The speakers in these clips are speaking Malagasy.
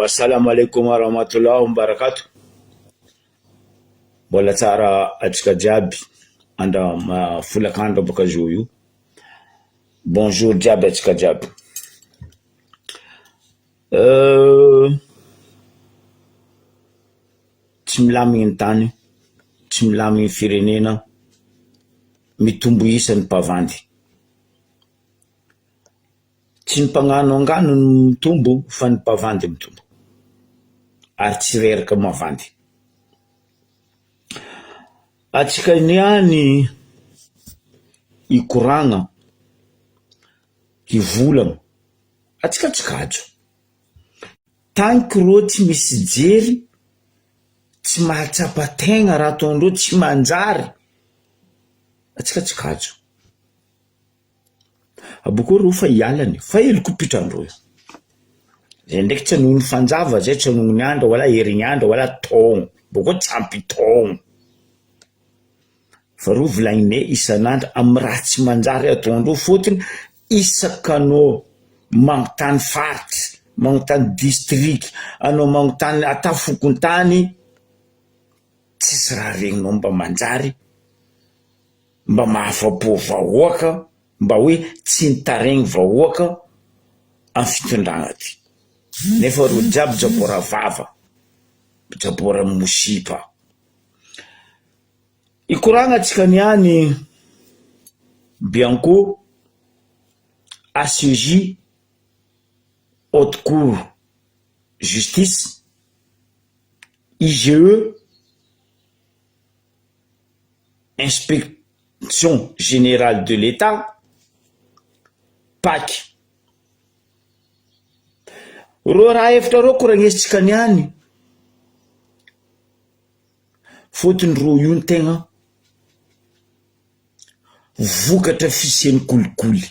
Assalamu alaikum warahmatullahi wabarakatuh. Mbola tsara atsika jiaby anda folakandro baka zo. Bonjour jiaby atsika jiaby. Tsy milamigny tany, tsy milamigny firenena, mitombo isan'ny mpavandy. Tsy ny mpagnano angano ny mitombo fa ny mpavandy mitombo. Ary tsy reraka mavandy. Atsika niany ikoragna, ivolagna, atsika tsikajo. Tanky ro tsy misy jery, tsy mahatsapa-tegna raha ataondreo tsy manjary, atsika tsikajo. Aboko ro fa ialany, fa eliko pitrandreo. Zay ndraiky tsy anohon'ny fanjava, zay tsy anohon'ny andro, wala herignandro, wala taogno. Boko tsy ampy taogno. Fa ro volagninay isan'andro amin'ny raha tsy manjary ataondreo fotony isakanao magnontany faritry, magnontany district, anao magnontany atafokontany, tsisy raha regninao mba manjary, mba mahafapo vahoaka, mba hoe tsy nitaregny vahoaka amin'ny fitondragna ty. Nefa ro jiaby jabora vava, jabora mosipa. Ikoragna atsika niany Bianco, ACJ, Haute Cour Justice, IGE, Inspection Générale de l'État, PAC. Ro raha efatra ro koragnesitsika niany. Fotony ro io ny tegna vokatra fisian'ny kolikoly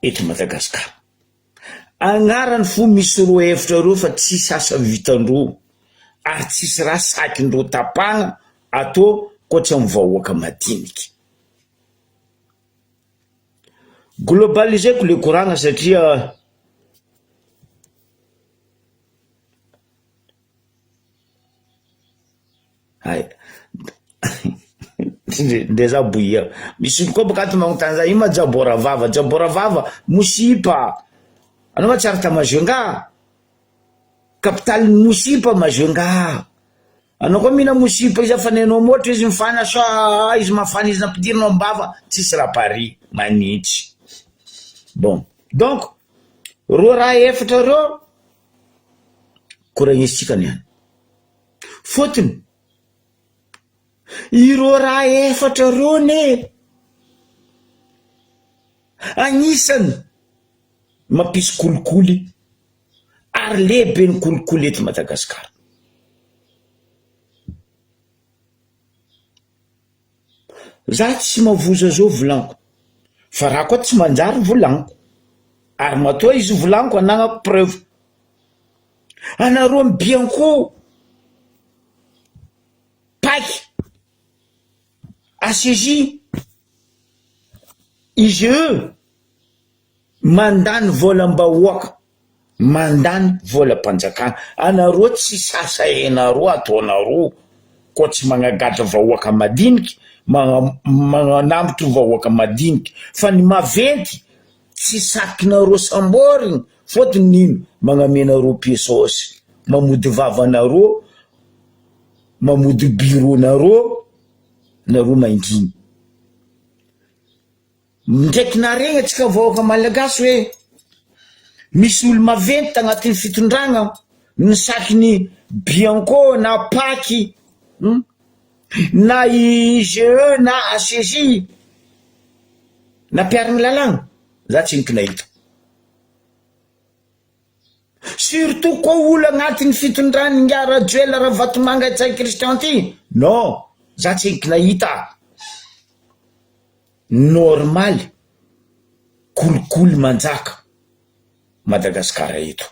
eto Madagasikara. Agnarany fo misy ro efatra ro fa tsisy asa vitandro, ary tsisy raha sakindro tapagna atao koatra amin'ny vahoaka madiniky. Globaliseko le koragna satria ndeza bouillir. Misy koa bakato magnontany za ima jabora vava mosipa. Anao ma tsara ta Majunga? Capitale mosipa Majunga. Anao koa mina mosipa izy afanenao motra izy mifana sa izy mafana izy nampidirinao mbava, tsisy raha Paris manitsy. Bon, donc ro raha efatra ro koragnesitsika niany. Fotony iro raha efatra ro ne agnisany mampisy kolikoly ary lehibe ny kolikoly eto Madagasikara. Za tsy mavoza zao volaniko, fa raha koa tsy manjary volaniko, ary matoa izy volaniko anagnako preuve. Anareo Bianco, PAC, ACJ, IGE, mandany volam-bahoaka, mandany volam-panjakana. Anareo tsy sasa enareo ataonareo koa tsy magnagadra vahoaka madiniky, magnanambotro vahoaka madiniky, fa ny maventy tsy sakinareo samborigny, fotony nino magnamenareo piesosy, mamody vavanareo, mamody bureau-nareo, nareo mainginy. Ndraiky naregny atsika vahoaka malagasy hoe misy olo maventy tagnatin'ny fitondragna ny sakiny Bianco na PAC, na IGE na ACJ na piariny lalagna, za tsy nikinahita. Surtout koa olo agnatin'ny fitondrany Ngara Joel Ravatomanga Tsay Christian ty, non, za tsy nikinahita. Normal kolikoly manjaka Madagasikara eto.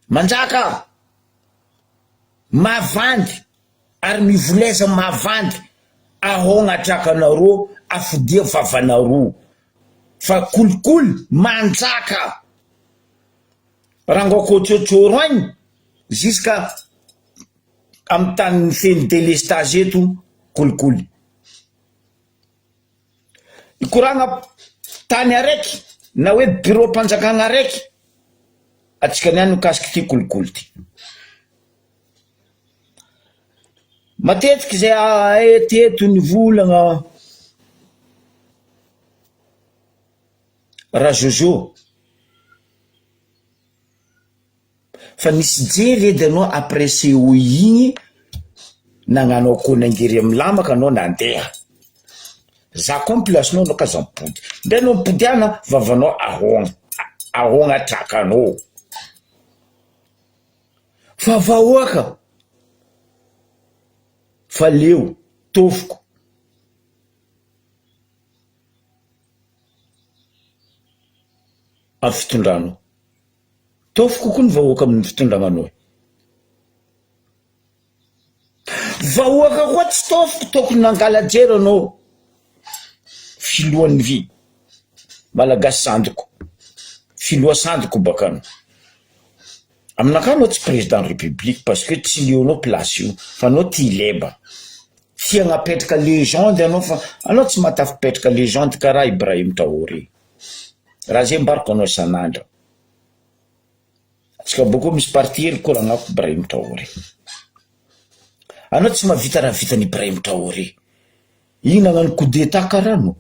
Manjaka mavandy ary mivoleza mavandy ahogna trakanareo afidia vavanareo. Fa kolikoly manjaka Rangoko tsotsoroany jusqu'à am tany feny délestage eto kolikoly. Ikoragna tany araiky na hoe bureau mpanjakagna araiky atsika niany mikasiky ty kolikoly ty. Matetiky zay teto nivolagna Rajojo fa nisy jery edy anao après CEO igny nagnano akoho nangery amy lamaka anao nandeha. Za koa placenao anao ka za mipody. Ndre anao mipodiana vavanao ahogna trakanao. Fa vahoaka. Fa leo tofoko. Amin'ny fitondranao. Tofoko koa ny vahoaka amin'ny fitondrananao. Vahoaka koa tsy tofoko tokony nangala jery anao. Filohan'ny vy. Malagasy sandoko. Filoha sandoko bakano. Aminakà anao tsy président de république parce que tsy leonao place io fa anao ty leba. Tia agnapetraka légende anao fa anao tsy matafipetraka légende karaha Ibrahim Traoré. Raha zay mbariko anao isan'andro. Atsika boko misy parti hely koragnako Ibrahim Traoré. Anao tsy mavita raha vitan'i Ibrahim Traoré. Iny nagnano coup d'état karaha no.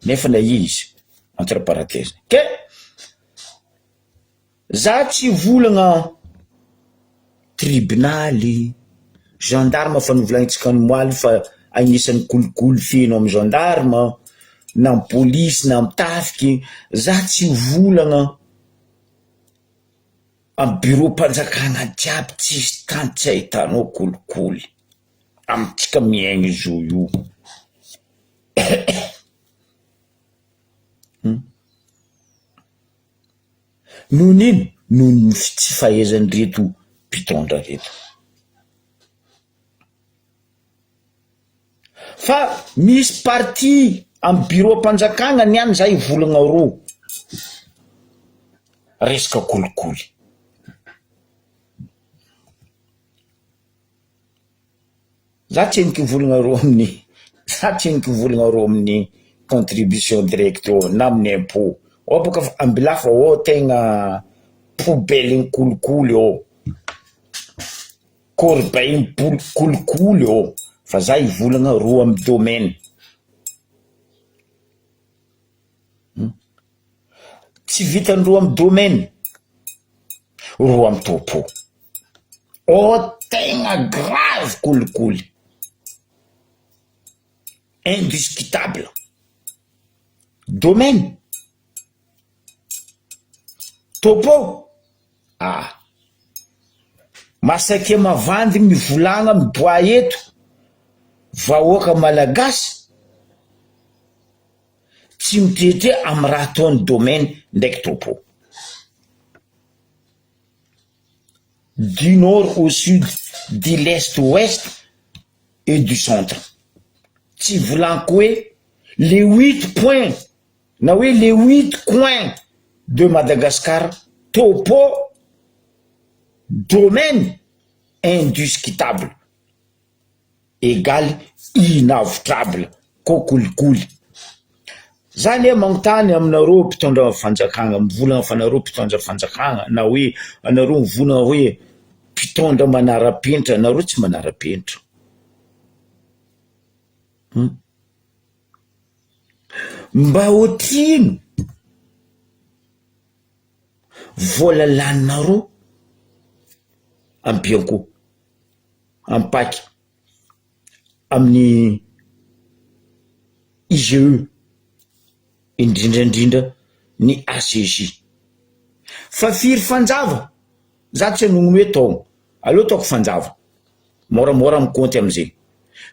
Nefa na izy entre parenthèses. Ke za tsy volagna tribunaly, gendarme fa novolagnintsika ny moaly fa agnisan'ny kolikoly feno amin'ny gendarme, na amin'ny police na amin'ny tafiky. Za tsy volagna amin'ny bureau mpanjakagna jiaby tsisy tany tsy ahitanao kolikoly. Amitsika miaigny zo io. Noho nino? Noho ny tsy fahaizany reto mpitondra reto. Fa misy parti amin'ny bureau mpanjakagna niany za ivolagna roa. Resaka kolikoly. Za tsy henoko volagna roa amin'ny contribution directe na amin'ny impôt. O boka ambilafa o tegna poubelle kolikoly o. Corbeille kolikoly o. Fa za ivolagna roa amin'ny domaine. Tsy vitany roa amin'ny domaine. Roa amin'ny topo. O tegna grave kolikoly. Indiscutable. Domaine. Topo. Masake mavandy mivolagna miboa eto. Vahoaka malagasy. Tsy mitretre amin'ny raha ataony domaine ndraiky topo. Du nord au sud, de l'est au ouest et du centre. Tsy volaniko hoe les 8 points, na oui les 8 coins de Madagascar, topo, domaine, indiscutable, égal, inavotable, kokolikoly. Za le magnontany aminareo mpitondra fanjakagna, mivolagna fa nareo mpitondra fanjakagna, na hoe anareo mivolagna hoe mpitondra manara-penitra, nareo tsy manara-penitra. Mba otrino vola laninareo ampianko ampaky amin'ny IGE indrindrandrindra ny ACJ. Fa firy fanjava za tsy anogno hoe tao aleo taoko fanjava moramora mikonty am'izay.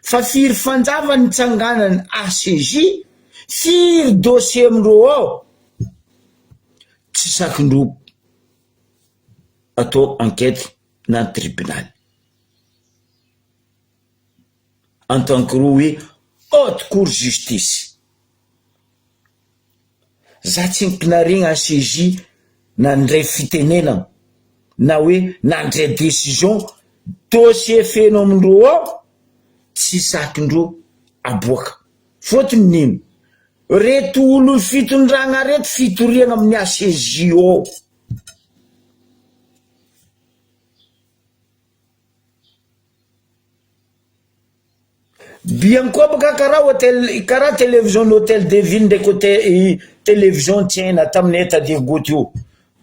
Fa firy fanjava nitsanganany ACJ, firy dossier amindreo ao tsy sakindreo atao enquête na tribunal en tant que hoe haute cour justice. Za tsy mpinarigna ACJ nandray fitenenana na hoe nandray décision dossier feno amindreo ao tsy sakindreo aboaka fotony nino reto olo fitondragna reto fitoriagna amin'ny ACJO bien koa baka karaha télévision n'hôtel de ville ndraiky télévision tiena tamin'ny état de goty io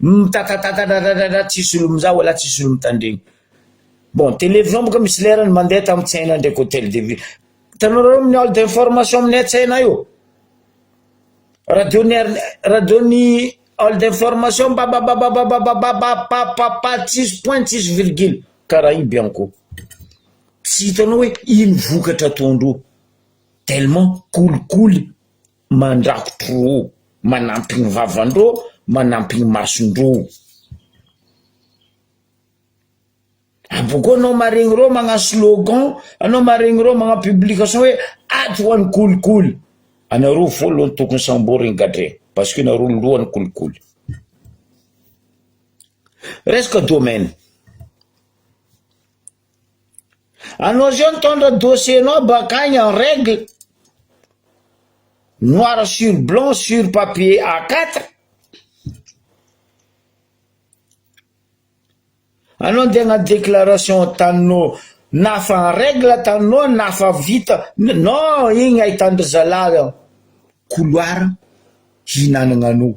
mitatatatatatatata tsisy olo mizaha wala tsisy olo mitandregny bon télévision boka misy lerany mandeha tamin'ny tsena ndraiky hôtel de ville tanareo amin'ny hall d'information amin'ny atsena io radio ny hall d'information bababababababababababa tsisy point tsisy virgule karaha iny bianko tsy hitanao hoe ino vokatra ataondreo tellement kolikoly mandrakotro manampy ny vavandreo manampy ny masondreo aboko anao maregny reo magna slogan anao maregny reo magna publication hoe ato ho an'ny kolikoly anareo voalohany tokony samborigny gadre parce que nareo lohany kolikoly resaka domaine anao zao mitondra dossier nao bakagny en règle noir sur blanc sur papier A4 anao ndeha agna déclaration taninao nafa en règle taninao nafa vita non igny ahitandry zalahy couloir hinanagna anao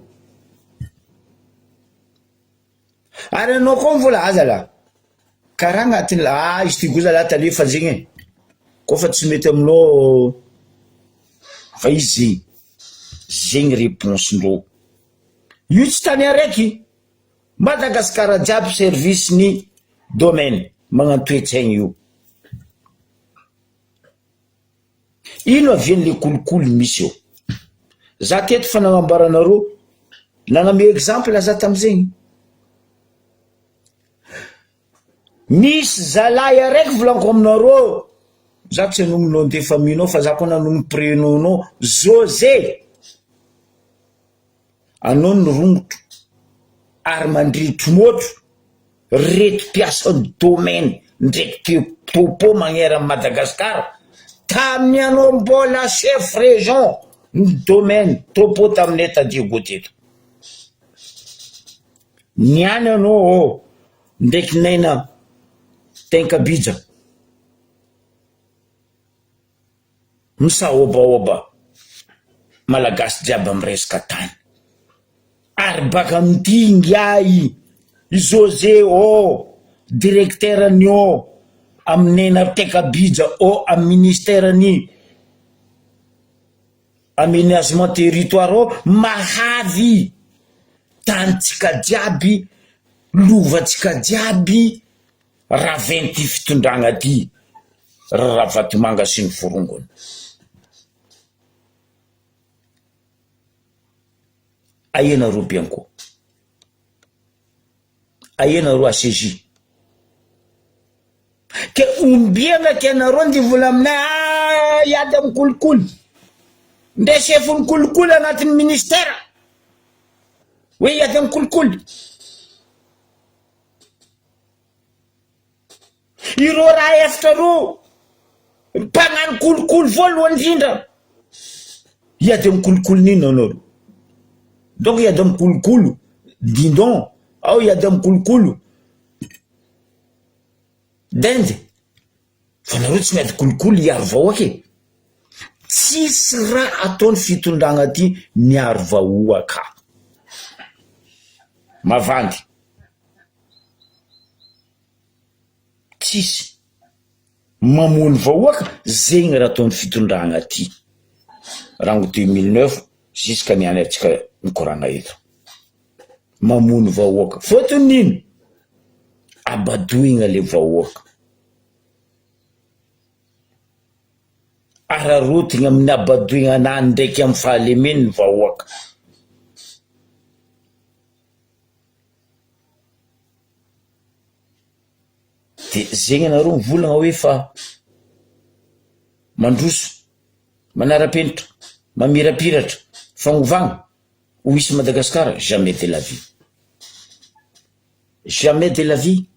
ary anao koa mivola azala karaha agnatin'ny izy ty goza la talefa zegny koa fa tsy mety aminao fa izy zegny réponse ndreo io tsy tany araiky Madagasikara jiaby service ny domaine magnano toetsaigny io ino avian'le kolikoly misy eo za teto fa nagnambaranareo nagname exemple za tamizegny misy zalahy araiky volanko aminareo za tsy anominao nde faminao fa za koa nanomy prénomenao José anao ny rongotro ary mandritro motro reto mpiasan'ny domaine ndraiky topo magnera Madagasikara tamin'ny anao mbola chef région ny domaine topo tamin'ny état de goty eto niany anao ndraiky naina Tenkabija misaobaoba malagasy jiaby amin'ny resaka tany ary baka mitingy ay José directeur ny aminena Tenkabija amin'ny ministère ny aménagement territoire mahavy tanitsika jiaby lovatsika jiaby raventy fitondragna ty Ravatomanga sy ny vorongony aiena ro bianko aiena ro ACJ ke umbianga ke anareo ndi vola aminay iady amin'ny kolikoly nde chefny kolikoly agnatin'ny ministère hoe iady amin'ny kolikoly ireo raha efatra ro mpagnano kolikoly voalohany indrindra iady amin'ny kolikoly nino anao donc iady amin'ny kolikoly dindon ao iady amin'ny kolikoly dende fa nareo tsy miady kolikoly iaro vahoaka tsisy raha ataony fitondragna ty miaro vahoaka mavandy tsisy mamony vahoaka zegny raha ataony fitondragna ty rango 2009 jusqu'à niany atsika nikoragna eto mamony vahoaka fotony nino abadoigna le vahoaka ararotigna amin'ny abadoigna anany ndraiky amin'ny fahalemeny ny vahoaka de zegny anareo mivolagna hoe fa mandroso manara-penitra mamirapiratra fagnovagna ho isy Madagasikara jamais de la vie jamais de la vie.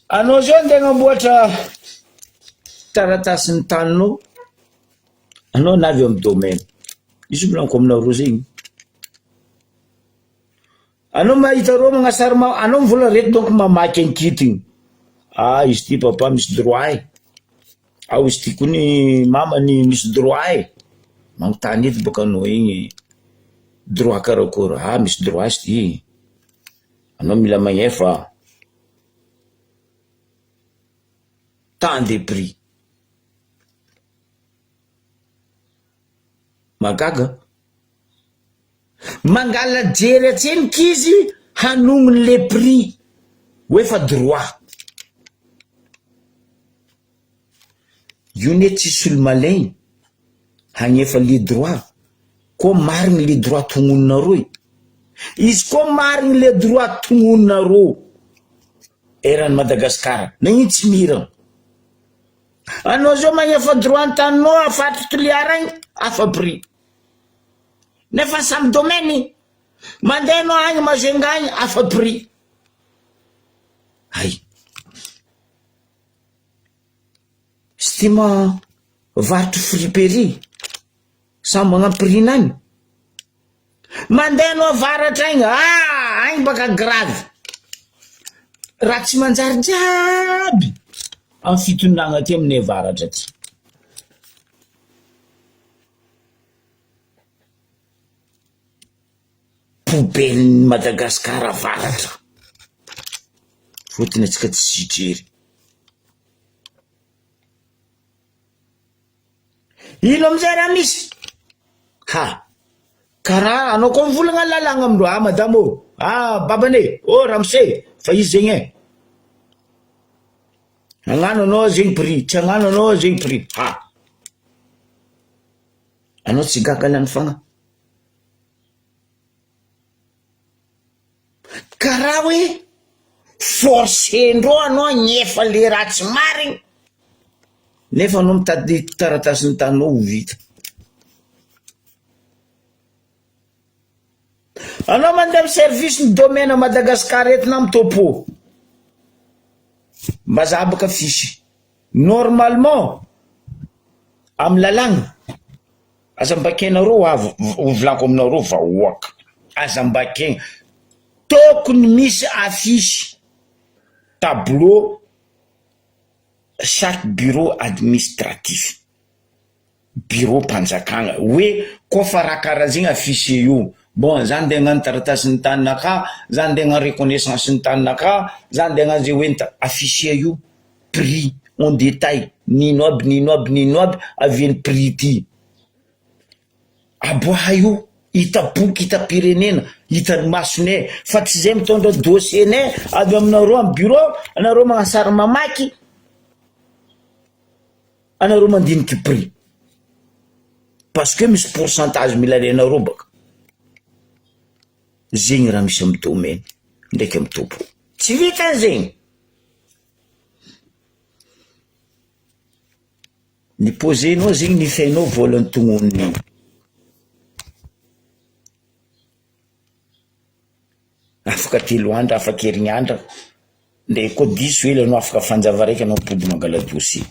Anao zao andeha agnamboatra taratasy ny taninao, anao navy amin'ny domaine izy milaniko aminareo zegny. Anao mahita reo magnasary anao mivola reto donc mamaky ankitiny. Izy ty papa misy droit izy ty kony mamany misy droit magnontany eto baka anao igny droit karakory. Misy droit izy ty, anao mila magnefa tant de prix. Magaga mangala jery atsenikizy hanonony le prix hoe fa droit. Io ne tsisy olo malaigny hagnefa le droit, ko marigny le droit tongoninareo. Izy ko marigny le droit tongoninareo eran'ny Madagasikara nagnino tsy mirana. Anao zao magnefa droit ny taninao afatry toliara igny afa prix. Nefa samy domaine mandeha anao agny Majunga agny afa prix. Sy ty varitry friperie samy magna prix nany. Mandeha anao avaratra agny agny baka grave raha tsy manjary jiaby amin'ny fitondragna ty amin'ny avaratra ty. Poubelle Madagasikara avaratra fotony atsika tsy sijery. Ino amizay raha misy? Karaha anao koa mivolagna lalagna amindreo. Madame babane, ramose, fa izy zegny agnano anao zegny prix, tsy agnano anao zegny prix. Anao tsy gaga lany fagna. Karaha hoe forcendreo anao agnefa le raha tsy marigny, nefa anao mitady taratasy ny taninao ho vita. Anao mandeha amin'ny service ny domaine à Madagasikara eto na mitopo mba zabaka fisy normalement amin'ny lalagna azam-bakenareo volako aminareo vahoaka azam-bakegna tokony misy afisy tableau chaque bureau administratif, bureau mpanjakagna hoe kofa raha karaha zegny afisy io. Bon, zany de hagnano taratasy ny taninaka, zany de hagnano reconnaissance ny taninaka, zany de hagnano zay hoe affiché io prix en détail, nino aby aviany prix ty. Aboaha io hita boky, hita pirenena, hita masonay, fa tsy zay mitondra dossier nay avy aminareo amin'ny bureau, anareo magnasary mamaky, anareo mandiniky prix parce que misy pourcentage mila renareo baka. Zegny raha misy amin'ny domaine ndraiky amin'ny topo. Tsy vita zegny. Ny posenao zegny ny fainao volan'ny tongoniny. Afaka 3 andra, afaka herignandra, ndraiky koa 10 elo anao afaka fanjava raiky anao mipody mangala dossier.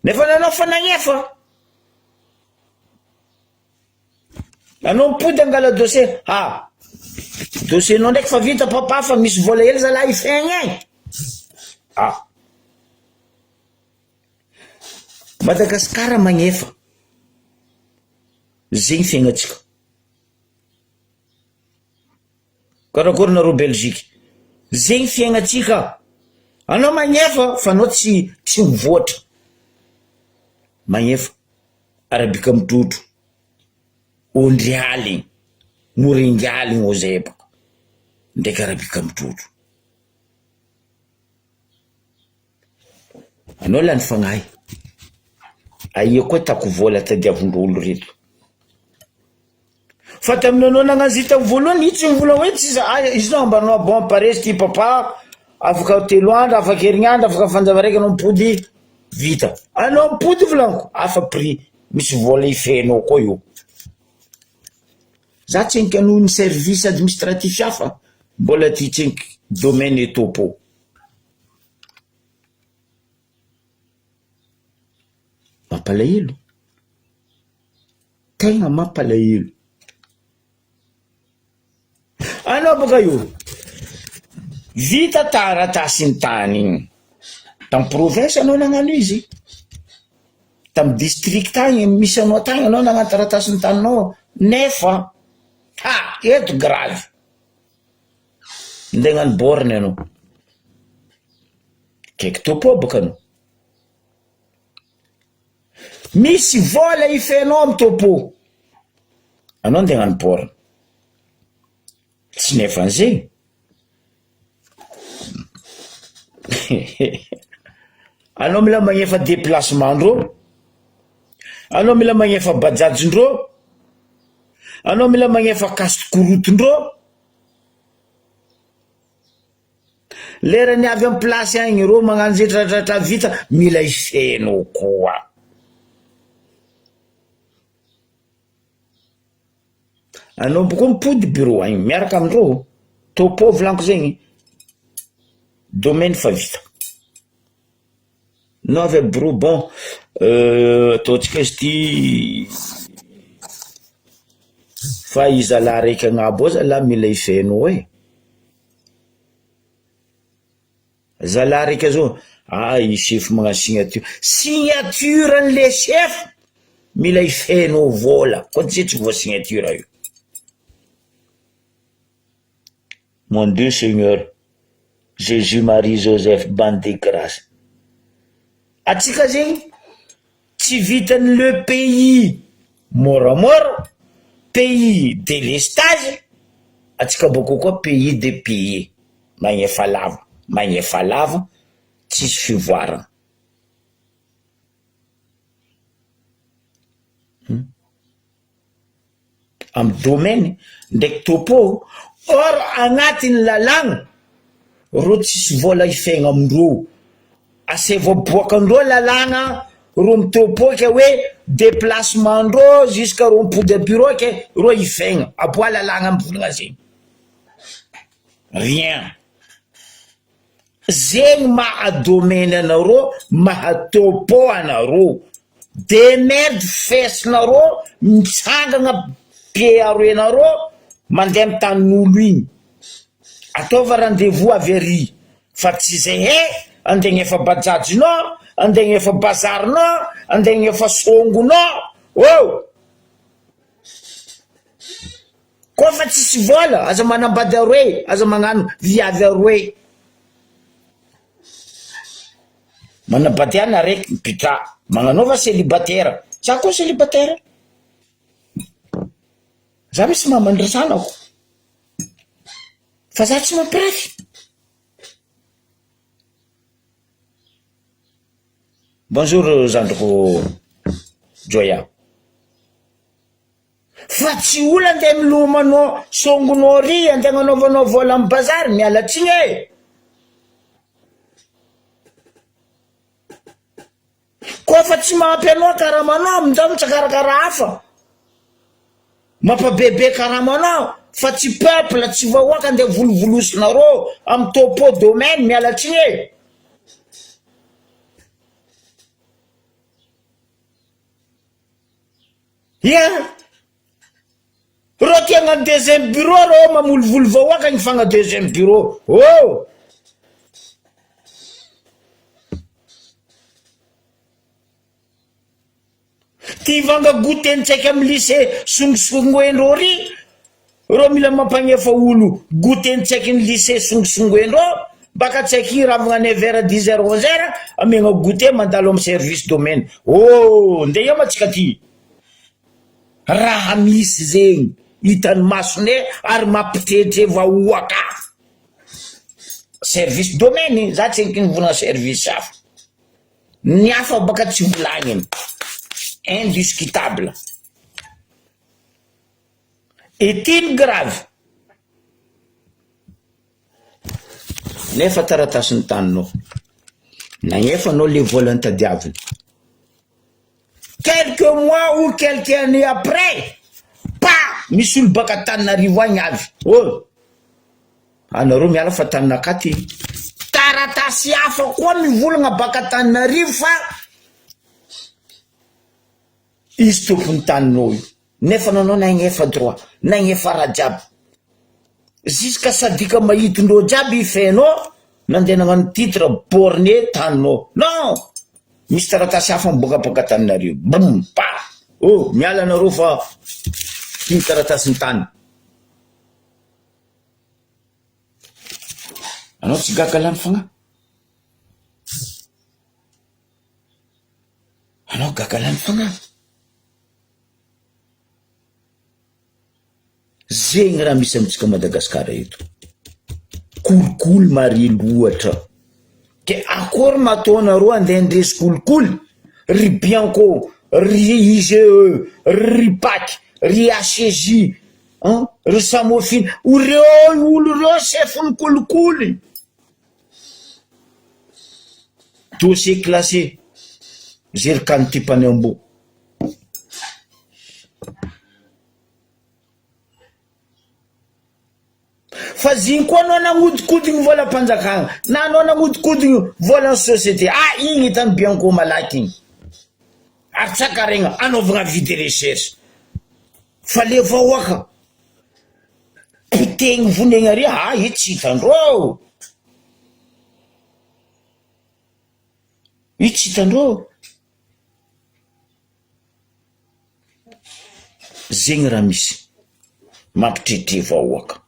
Nefa anao fa nagnefa. Anao mipody angala dossier, dossier nao ndraiky fa vita papa fa misy vola hely zalahy ifegny. Madagasikara magnefa zegny fiaignatsika. Karakory nareo Belgique zegny fiaignatsika. Anao magnefa fa anao tsy mivoatra. Magnefa arabika mitrotro ondrialy moringaly ngozay baka ndraiky arabika mitrotro. Anao lany fagnahy aia koa tako vola tadiavindrolo reto. Fa taminanao nagnazita voalohany itsy mivola hoe tsy izy nao ambanao bon paresy ty papa afaka 3 andra, afaka herignandra, afaka fanjava raiky anao mipody vita. Anao mipody volaniko afa prix misy vola ifenao koa io. za tsenky anoho ny service administratif hafa mbola ty tsenky domaine e topo. Mampalahelo, tegna mampalahelo. Anao boka io vita taratasy ny tany igny tam province anao nagnano izy, tam district agny misy anao tagny anao nagnano taratasy ny taninao nefa eto grave ndegnano borne anao kaiky topo boka anao misy vola ifenao amy topo anao ndegnano borne tsy nefa an'izay anao mila magnefa déplacement ndreo, anao mila magnefa bajajindreo, anao mila magnefa kasikoroutondreo, lerany avy amy place agny reo magnano zay tratratra vita mila ifenao koa. Anao boka mipody bureau agny miaraka amindreo topo volaniko zegny domaine fa vita. No avy bureau bon ataontsika izy ty fa izala raiky agnabo ao zala mila ifenao e. Zala raiky zao i chef magnano signature an'le chef mila ifenao vola koa tsy voa signature io. Mon Dieu Seigneur Jésus Marie Joseph bande de grâce. Atsika zegny tsy vitany le pays moramora, pays délestage, atsika boko koa pays de pays magnefa lava tsisy fivoarana. Amy domaine ndraiky topo or agnatin'ny lalagna ro tsisy vola ifegna amindreo ase voaboakandreo lalagna ro mitopoka hoe déplacement ndreo jusqu'à ro mipody bureau ke ro ifegna aboa lalagna mivolagna zegny rien zegny maha domaine anareo maha topo anareo demerde fesinareo mitsangagna pied aroe nareo mandeha amy tanin'olo igny ataova rendez-vous avery fa tsy zay andegnefa bajajinao, andegnefa bazarinao, andegnefa songonao koa fa tsisy vola aza manambady aroe, aza magnano viavy aroe, manambady any araiky mipitra magnanaova célibataire. Za koa célibataire, za misy mamandrasanako fa za tsy mampirafy. Bonjour zandriko Joya. Fa tsy olo andeha milomanao songonao ry andeha gnanaovanao vola amy bazary miala tsigny e. Koa fa tsy mahampy anao karamanao mindao mitsakarakara hafa mampabebe karamanao fa tsy peuple tsy vahoaka andeha volovolosinareo amy topo domaine miala tsigny e. Ro tiagna deuxième bureau ro mamolovolo vahoaka gny fagna deuxième bureau. Ty vanga goûter tsaiky amy lycée songisongoendreo ry ro mila mampagnefa olo goûter tsaiky ny lycée songisongoendreo baka tsaiky ravagna 9h 10h 11h amegna goûter mandalo amy service domaine. Nde io matsika ty raha misy zegny hitany masone ary mampitetre vahoaka service domaine. Za tsenky nivolagna service hafa ny hafa baka tsy volagniny indiscutable. Est-il grave? Nefa taratasy ny taninao nagnefanao le volany tadiaviny quelques mois ou quelques années après misy olo baka Tananarivo agny avy. Oh, anareo miala fa taninakaty taratasy hafa koa mivolagna baka Tananarivo fa izy tompony taninao io nefa nanao nagnefa droit nagnefa raha jiaby jusqu'à sadika mahitindreo jiaby ifenao nandeha nagnano titre borné taninao. Non, misy taratasy hafa miboaka baka Tananarivo. Boum pa. Oh, miala anareo fa iny taratasy ny tany. Anao tsy gaga lany fagna? Anao gaga lany fagna? Zegny raha misy amitsika Madagasikara eto. Kolikoly mari loatra. Ke akory matao anareo andeha ndresy kolikoly? Ry Bianco, ry IGE, ry PAC, ry ACJ, ry Samofiny, reo olo reo chefny kolikoly. Dossier classé. Zerikany tipany ambo. Fa ziny koa anao nagnodikodigny vola mpanjakana na anao nagnodikodigny vola société. Ah, igny hitany Bianco malaky igny. Ary tsaka regna anaovagna vide recherche. Fa le vahoaka pitegny vonegny ary ity tsy hitandreo. Ity tsy hitandreo. Zegny raha misy mampitritre vahoaka.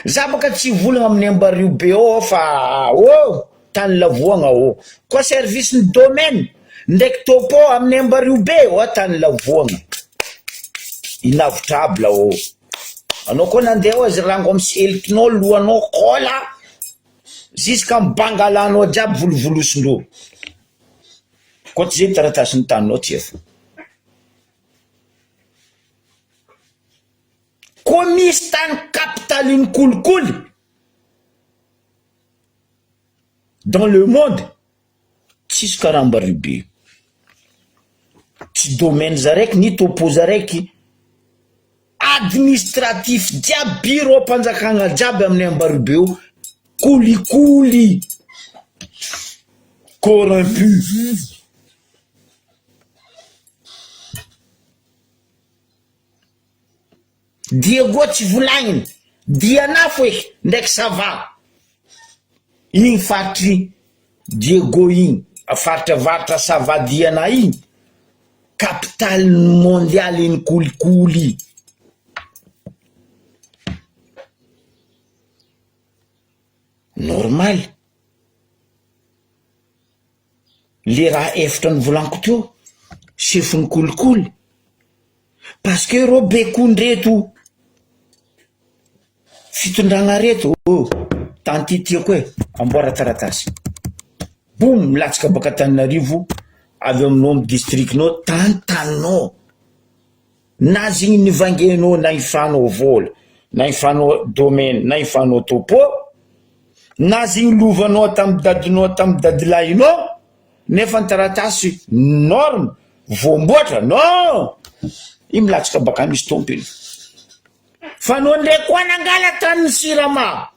Za baka tsy volagna amin'ny Ambario be fa tany lavoagna koa service ny domaine ndraiky topo amin'ny Ambario be tany lavoagna inavitrable anao koa nandeha azy rango amin'ny selikinao lohanao kola jusqu'à mibangalanao jiaby volovolosindreo koa tsy zay taratasy ny taninao tsy efa. Koa misy tany capitaline kolikoly dans le monde tsisy karaha Ambario be. Tsy domaine zaraiky ni topo zaraiky administratif jiaby bureau mpanjakana jiaby amin'ny Ambario be kolikoly corrompu. Diego tsy volagniny dianafo eky ndraiky sava igny faritry Diego igny afaritra varitra sava diana igny capitale mondiale iny kolikoly. Normal le raha efitra ny volaniko teo chefny kolikoly parce que reo bekondreto fitondragna reto tantitiako amboara taratasy boum milatsaka baka Tananarivo avy aminao amin'ny districtnao tantanao na zigny nivangenao na ifanao vola na ifanao domaine na ifanao topo na zigny lovanao tamy dadinao tamy dadilahinao nefa ny taratasy norme voamboatra non i milatsaka baka misy tompiny. Fa anao ndraiky koa nangala tany Sirama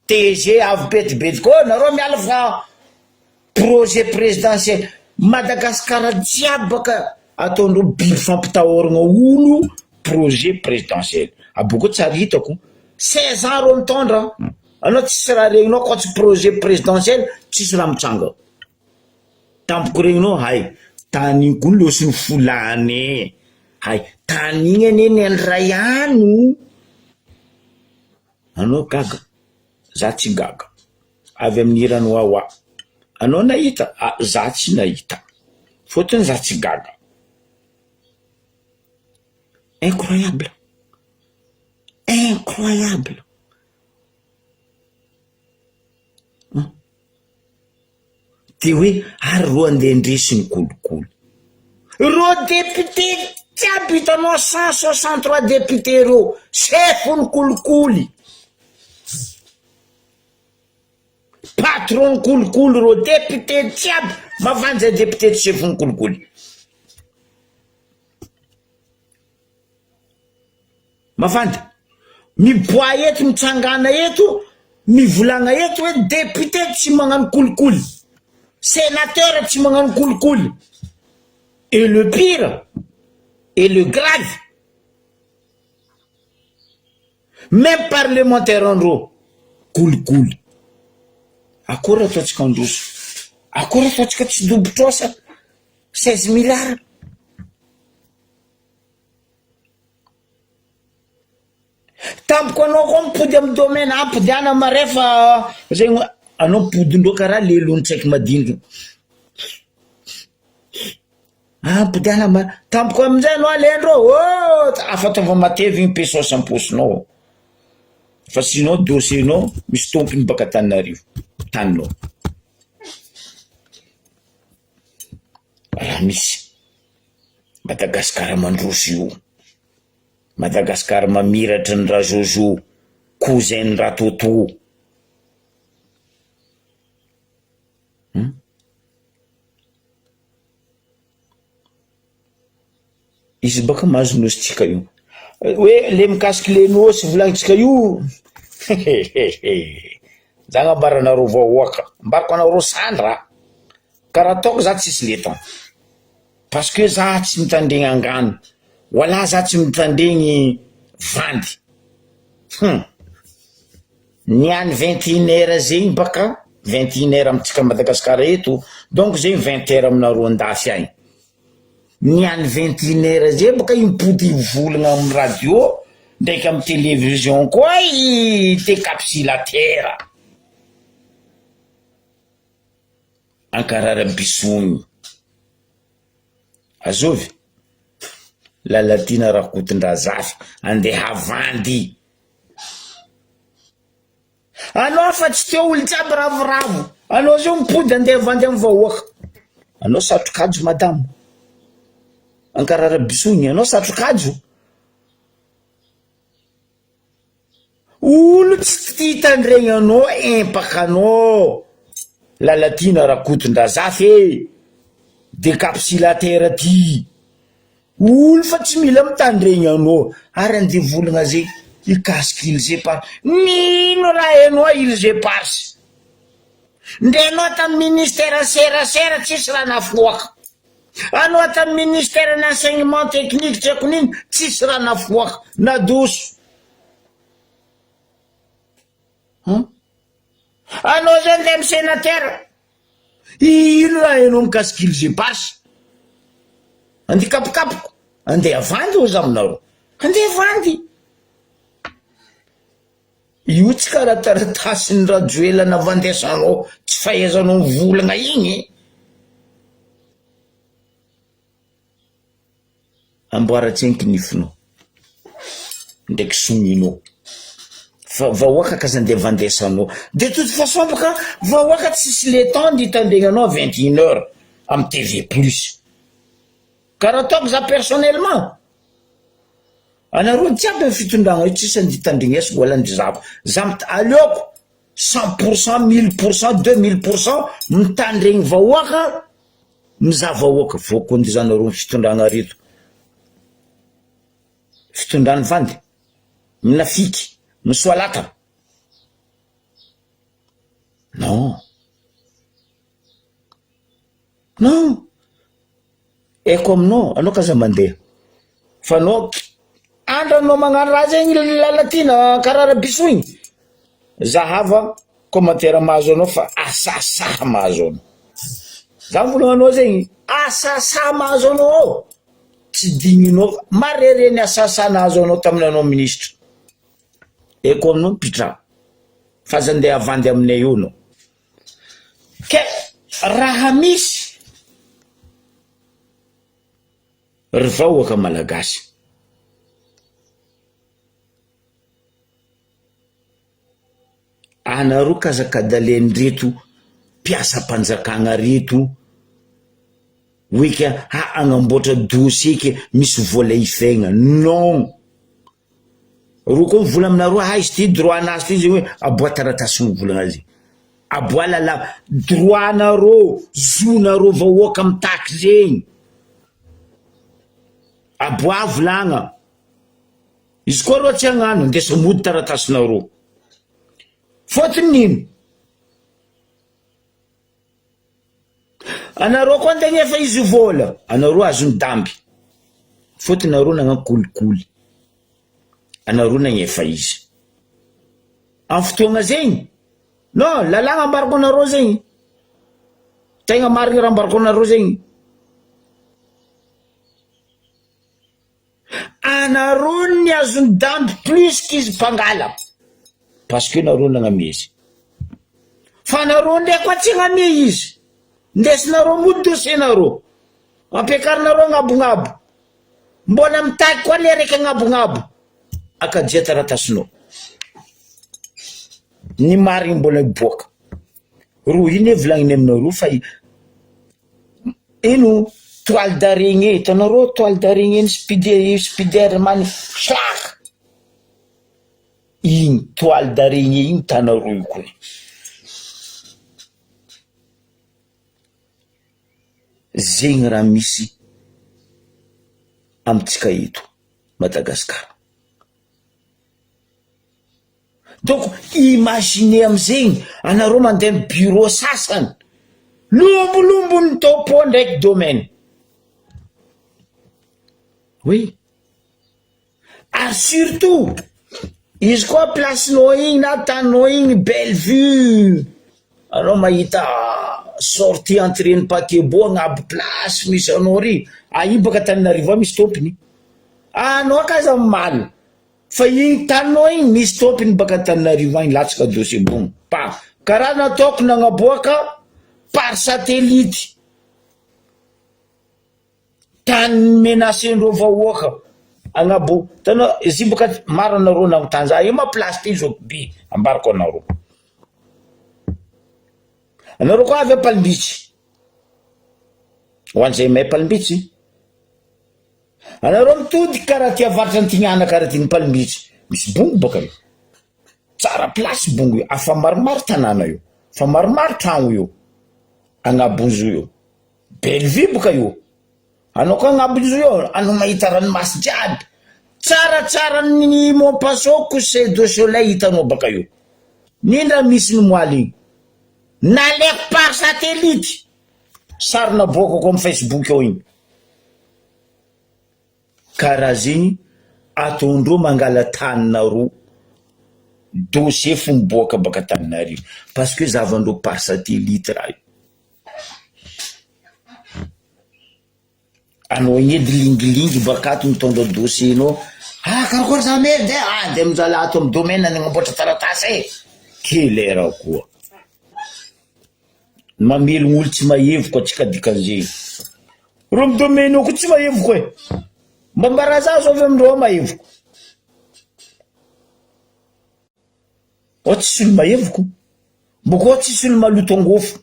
TG avy betibety koa nareo miala fa projet présidentiel Madagasikara jiaby baka ataondreo biby fampitahoragna olo projet présidentiel aboko tsary hitako 16 ans reo mitondra anao tsisy raha regninao koa tsy projet présidentiel tsisy raha mitsanga tampoko regninao hay tany igny koa losiny folany hay tany igny aneny andray ano anao gaga za tsy gaga avy amin'ny irany wawa anao nahita za tsy nahita fotony za tsy gaga. Incroyable incroyable. De hoe ary ro andeha ndresiny kolikoly ro député jiaby hitanao 163 député reo chefny kolikoly patron kolikoly ro député jiaby mavanja député chefny kolikoly. mavandy miboa eto mitsangana eto mivolagna eto hoe député tsy magnano kolikoly sénateur tsy magnano kolikoly et le pire et le grave même parlementaire andro kolikoly akory ataontsika androso akory ataontsika tsy dobotrosa 16 milliards tampoko anao koa mipody amy domaine ampodiana marefa zegny anao mipodindreo karaha lelony tsaiky madinidro ampodiana tampoko amizay anao alendro afataova matevy igny pesos am-posinao fa sinao dossiernao misy tompony baka Tananarivo taninao raha misy Madagasikara mandroso io Madagasikara mamiratra ny raha Jojo cousin ny raha Toto izy baka mahazo nositsika io hoe le mikasiky le nosy volagnitsika io zagny ambaranareo vahoaka ambarako anareo sandra karaha ataoko za tsisy letan parce que za tsy mitandregny angano wala za tsy mitandregny vandy niany 21 heures zegny baka 21 heures amitsika Madagasikara eto donc zegny 20 heures aminareo andafy agny niany 21 heures zay baka impody volagna amy radio ndraiky amy télévision koa i décapsulatera ankarara bisogny azovy lalatina rakotin-dra zafy andeha vandy anao fa tsy teo olo jiaby ravoravo anao zao mipody andeha vandy amy vahoaka anao satrokajo madamo ankarara bisogny anao satrokajo olo tsy hitandregny anao empakanao lalatina rakotin-dra zafy décapsulatera ty olo fa tsy mila mitandregny anao ary andeha volagna zay ikasiky ilzé par nino raha enao ilzé parsy ndrenao tamy ministère serasera tsisy raha nafoaka anao tamy ministère n'enseignement technique tsy haiko nino tsisy raha nafoaka nadoso anao zay andeha amy sénateur ino raha enao mikasiky ilzé parsy andeha kapokapoko andeha vandy ozy aminareo andeha vandy io tsy karaha taratasiny rajoela navandesanao tsy fahaizanao volagna igny amboaratsenky nifinao ndraiky sogninao fa vahoaka ka zandeha vandesanao de toute façon baka vahoaka tsisy le temps de hitandregnanao 21 heures amy TV plus karaha ataoko za personnellement anareo jiaby amy fitondragna io tsisy andy hitandregnesiko wala andrizabo za aleoko 100% 1000% 2000% mitandregny vahoaka miza vahoaka voakondizanareo amy fitondragna reto fitondrany vandy minafiky misoalata non non eko aminao anao kaza mandeha fa anao andranao magnano raha zegny lalatina karara biso igny zahava commentaire mahazo anao fa asasaha mahazo anao za volagna zegny asasaha mahazo anao tsy digninao marereny asasa nahazo anao taminanao ministre eko aminao mipitra fa zandeha vandy aminay io anao ke raha misy ry vahoaka malagasy anareo kazakadaleny reto mpiasa mpanjakagna reto oeka agnamboatra dossier ke misy vola ifegna non ro koa mivola aminareo izy ty droit anazy ty zegny hoe aboa taratasy mivolagna azy aboa lala droit nareo zonareo vahoaka amy taky zegny aboa volagna izy koa roa tsy hagnano ndesa mody taratasinareo fotony nino anareo koa ndegny efa izy vola anareo azony damby fotony nareo nagnakolikoly anareo nagnefa izy amin'ny fotoagna zegny non lalagna ambarako anareo zegny tegna marigny raha ambarako anareo zegny anareo ny azony damby plus qu'izy mpangala parce que nareo nagnamezy fa nareo ndraiky koa tsy hagname izy ndesinareo mody dossier-nareo ampiakarinareo agnabognabo mbona mitaky koa le raiky agnabognabo akadia taratasinao ny marigny mbola miboaka ro ino volagniny aminareo fa ino toile d'araignée hitanareo toile d'araignée ny spiderman sak igny toile d'araignée igny tanareo io koa zegny raha misy amitsika eto Madagasikara donc imaginez amizegny anareo mandeha amin'ny bureau sasany lombolombony topo ndraiky domaine oui ary surtout izy koa placenao igny na taninao igny belle vue anao mahita sortie entrée ny Pakebo agnabo place misy anao ry io baka Tananarivo misy topiny anao akaza maly fa igny taninao igny misy topiny baka Tananarivo agny latsaka dossier bon pa karaha nataoko nagnaboaka par satellite tany menacendreo vahoaka agnabo tanao izy baka maro anareo nagnotanza io ma place ty zao be ambarako anareo koa avy Ampalimbitsy hoan'izay mahay Ampalimbitsy anareo mitody karaha ty avaratra antignana karaha ty Ampalimbitsy misy bongo baka io tsara place bongo io afa maromaro tanàna io fa maromaro tragno io agnabon'izo io belle vue boka io anao koa agnabon'izo io anao mahita ranomasy jiaby tsaratsara ny Montpassot Coucher de Soleil hitanao baka io nindra misy ny moaly igny naleko par satellite sarina boakako amin'ny Facebook ao igny karaha zegny ataondreo mangala taninareo dossier fo miboaka baka Tananarivo parce que zavandreo par satellite raha io anao gnedy lingilingy bakato mitondra dossier nao karakory za me de mizahala ato amin'ny domaine nagnamboatra taratasy kelera koa mamelogno olo tsy mahevoka atsika dikan'izegny ro amin'ny domaine io ko tsy mahevoka e mba mbaraza zao avy amindreo mahevoko o tsisy olo mahevoko mboko tsisy olo maloto angofo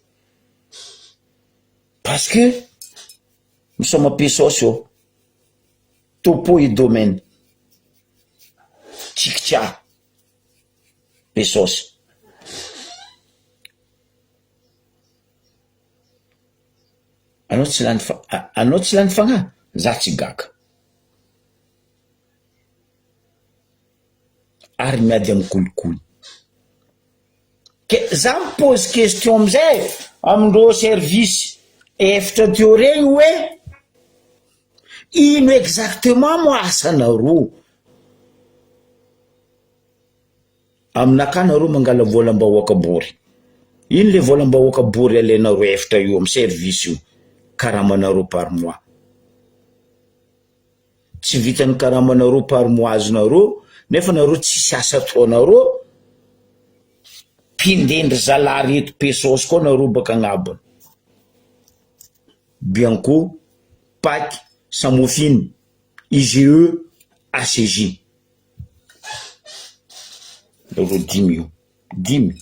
parce que misoma pesosy io topo i domaine tsikitsia pesosy anao tsy lany fagnahy za tsy gaka ary miady amin'ny kolikoly ke za mipose question amizay amindreo service efitra teo regny hoe ino exactement mo asanareo aminaka nareo mangala volam-bahoaka bory ino le volam-bahoaka bory alainareo efitra io amin'ny service io karamanareo par mois tsy vitany karamanareo par mois azonareo nefa nareo tsisy asa ataonareo pindendry zalary eto pesosy koa nareo baka agnabony Bianco, Pâques, Samofine, IGE, ACJ. Nareo dimy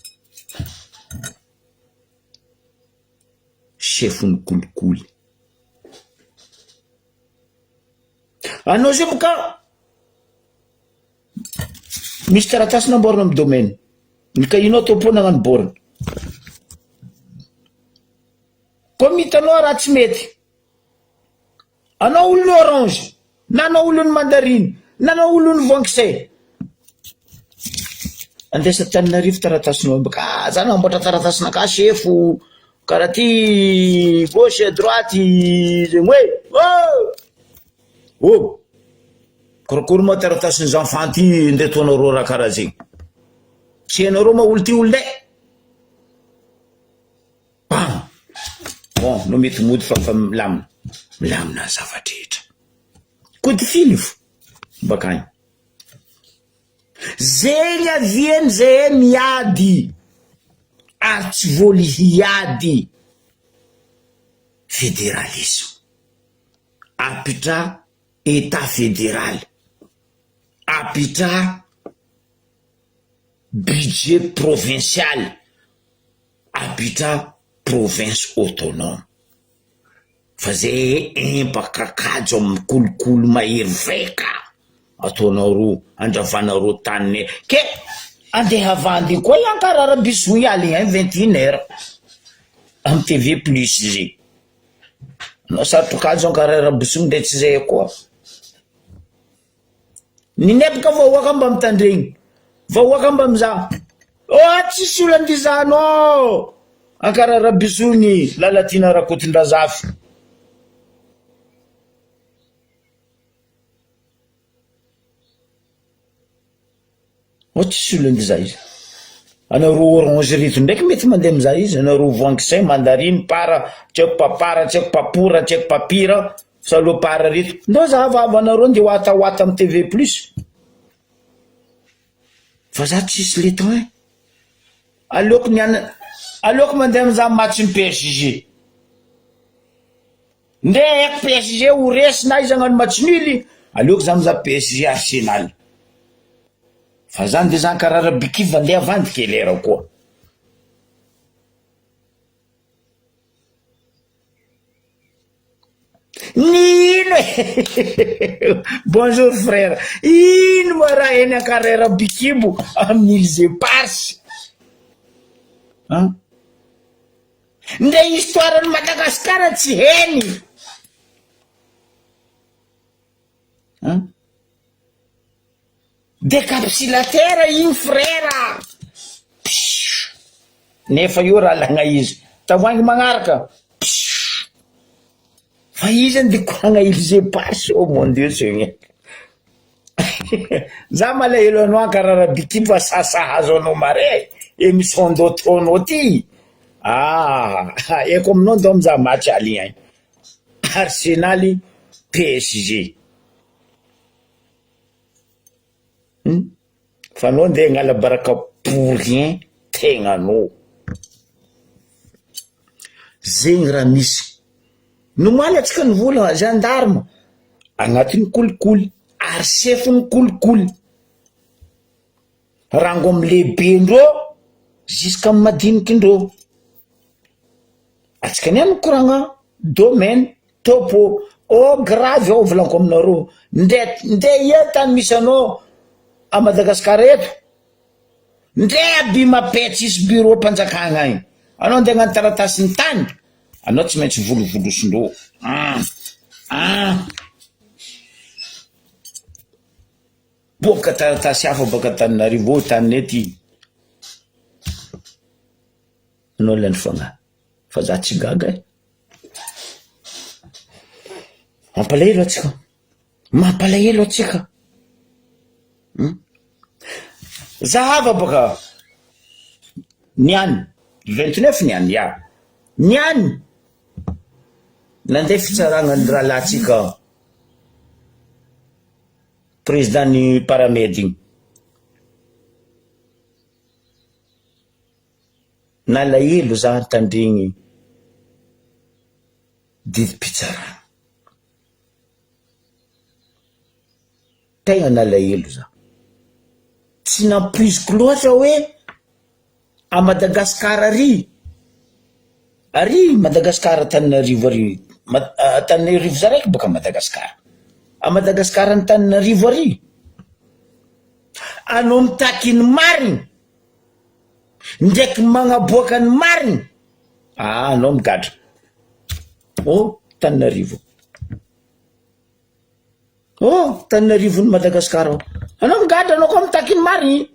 chefony kolikoly anao zay boka misy taratasy namborona amin'ny domaine ny kahinao topo nagnano borona comme hitanao raha tsy mety anao olony orange na anao olony mandarine nanao olony voangise andesa Tananarivo taratasinao baka zany amboatra taratasina ka chefo karaha ty gauche droite zegny hoe korokory moa taratasin'ny enfant ty ndetoanareo raha karaha zegny tsy hainareo ma olo ty olo nday bon no mety mody fa milamina zavadrehetra kodifily fo bakany zegny aviany zay miady ary tsy voly hiady fédéralisme apitra état fédéral apitra budget provincial apitra province autonome fa zay impakakajo amin'ny kolokolo mahery vaika ataonao roa andravanareo taniny ke andeha vandy koa iankara biso ialy 21 heures am TV plus zay no satrokajo ankara biso ndray tsy zay koa ninebaka vahoaka mba mitandregny vahoaka mba mizaha tsisy olo andizano ankara bisony lalatina rakotindrazafy tsisy olo andiza izy anareo orange rito ndraiky mety mandeha mizaha izy anareo voangise mandarine para tseko papara tseko papora tseko papira salopara rito ndo zahavava anareo nde hoatahoata am TV plus fa za tsisy le temps aleoko mandeha mizaha match ny PSG nde haiko PSG ho resy na izy agnano match nul aleoko za mizaha PSG Arsenal fa zany de zany karaha bikiva ndeha avandy kelera koa nino bonjour frère ino mo raha eny ankaraha bikibo amin'ny Parse nde histoire ny Madagasikara tsy heny décapsulateur iny frère nefa io raha lagna izy tavoangy magnaraka fa izy de koragna Élysée Parse oh mon dieu zegny za malahelo anao ankaraha bikibo fa sasahazo anao mare émission d'automne ty eko aminao ndo mizaha match aligny Arsenal PSG fa anao ndeha hagnala baraka pour rien tegnanao zegny raha misy nomaly atsika nivola gendarme agnatin'ny kolikoly ary chefiny kolikoly rango amy lehibe ndreo jusqu'à madiniky-ndreo atsika niany koragna domaine topo grave ao volaniko aminareo nde tany misy anao a Madagasikara eto nde abima petsisy bureau mpanjakagna agny anao nde agnano taratasiny tany anao tsy maintsy volovolosindreo boka taratasy hafa baka Tananarivo tany ety anao lany fagnahy fa za tsy gaga mampalahelo atsika zahava baka niany 29 niany niany nandeha fitsaragna ny rahalahtsika président ny paramedy igny nalahelo za tandregny didim-pitsaragna tegna nalahelo za tsy namprisiko loatra hoe a Madagasikara ary Madagasikara Tananarivo ary Tananarivo za raiky baka Madagasikara a Madagasikara ny Tananarivo ary anao mitaky ny mariny ndraiky magnaboaka ny mariny anao migadra Tananarivo Oh, Tananarivon'ny Madagasikara. Anao migadra anao koa mitaky ny marigny.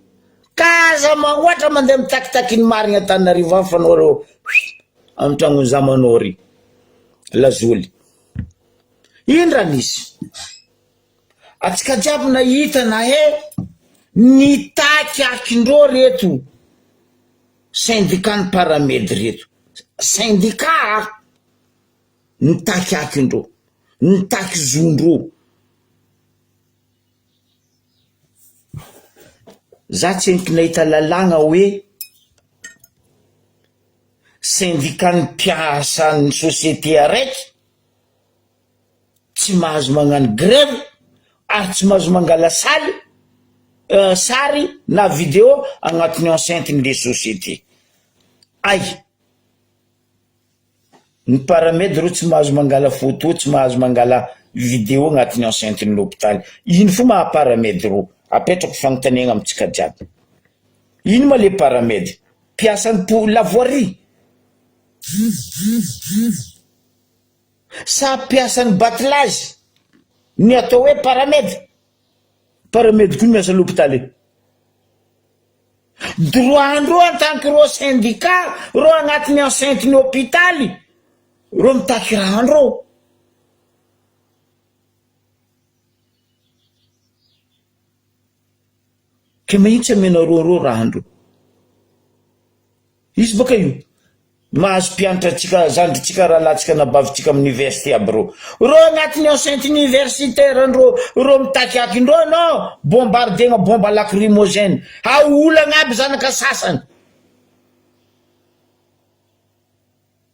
Kaza mahoatra mandeha mitakitaky ny marigny Antananarivo any fa anao reo amin'ny tragnony zamanao ry. Lazoly. Ino raha nisy? Atsika jiaby nahita na nitaky akindreo reto syndicat paramedy reto. Syndicat nitaky akindreo, nitaky zondreo. Za tsy eniko nahita lalagna hoe syndicat ny mpiasan'ny société araiky tsy mahazo magnano grève ary tsy mahazo mangala sary na vidéo agnatin'ny enceinte-n'le société. Ay, ny paramedy reo tsy mahazo mangala photo, tsy mahazo mangala vidéo agnatin'ny enceinte-n'ny l'hôpital. Ino fo maha paramedy reo? Apetrako fanontaniana amintsika jiaby. Ino ma le paramedy? Mpiasan'ny lavoirie sa mpiasan'ny batelage ny atao hoe paramedy? Paramedy koa miasa l'hôpital e. Droit-ndreo en tant que reo syndicat, reo agnatin'ny enceinte-n'ny hôpitaly, reo mitaky rahandreo. Ke mahitsy amenareo rahandreo. Izy baka io mahazo mpianatra tsika zandritsika rahalatsika nabavintsika amin'ny université aby reo. Reo agnatin'ny enceinte universitaire andreo, reo mitaky akindreo no bombardena bomba lacrymogène. Haolagna aby zanaka sasany.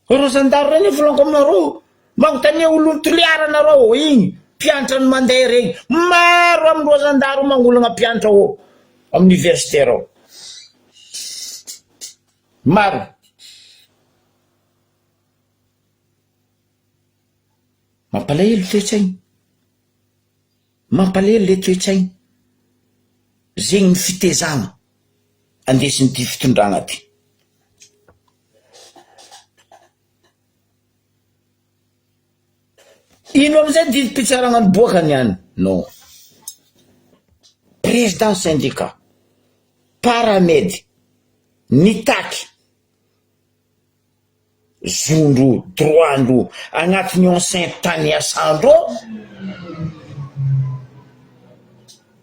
Reo zandary reny volongo aminareo, magnontania olony toliaranareo, igny mpianatra ny mandeha regny. Maro amin'ireo zandary mangolagna mpianatra ao amin'ny universitaire ao. Maro. Mampalahelo toe-tsainy. Mampalahelo le toe-tsainy. Zegny ny fitezana andesin'ity fitondragna ty. Ino amizay didim-pitsaragna ny boakany any? Non. Président syndicat, paramedy, nitaky zondro, droandro agnatin'ny enceinte tany asandreo.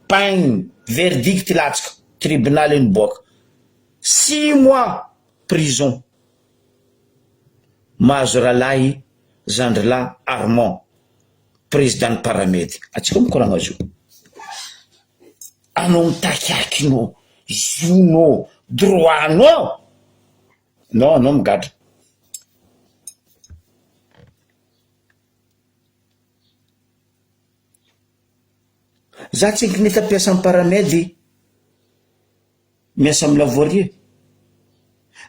Pain verdict latsaka tribunal niboaka 6 mois prison. Mahazo ralahy Zandrilahy Armand, président paramedy. Atsika mikoragna azy io. Anao mitaky akinao, zonao, droanao. Non, anao migadra. Za tsy nahita mpiasa amin'ny paramedy miasa amin'ny lavoirie.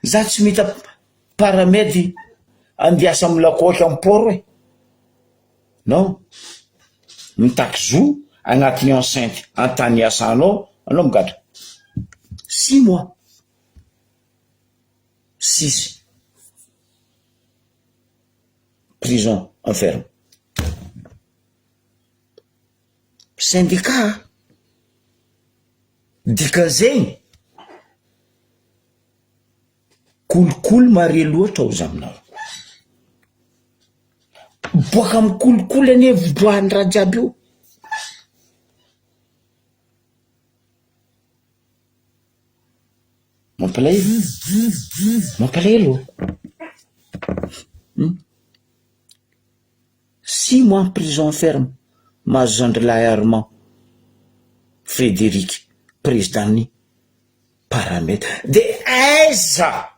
Za tsy mihita paramedy andiasa amin'ny lakôky amin'ny port hoe. Non. Mitaky zo agnatin'ny enceinte antany asanao, anao migadra. 6 mois. 6. Prison enferme. Syndicat dikan'izegny kolikoly mare loatra ao zaminao. Boaka amin'ny kolikoly ane vodoahan'ny raha jiaby io. Mampalahelo. Mampalahelo. 6 mois en prison ferme. Mahazo Zandrilahy Armand Frédéric, président-ny paramedy. De aiza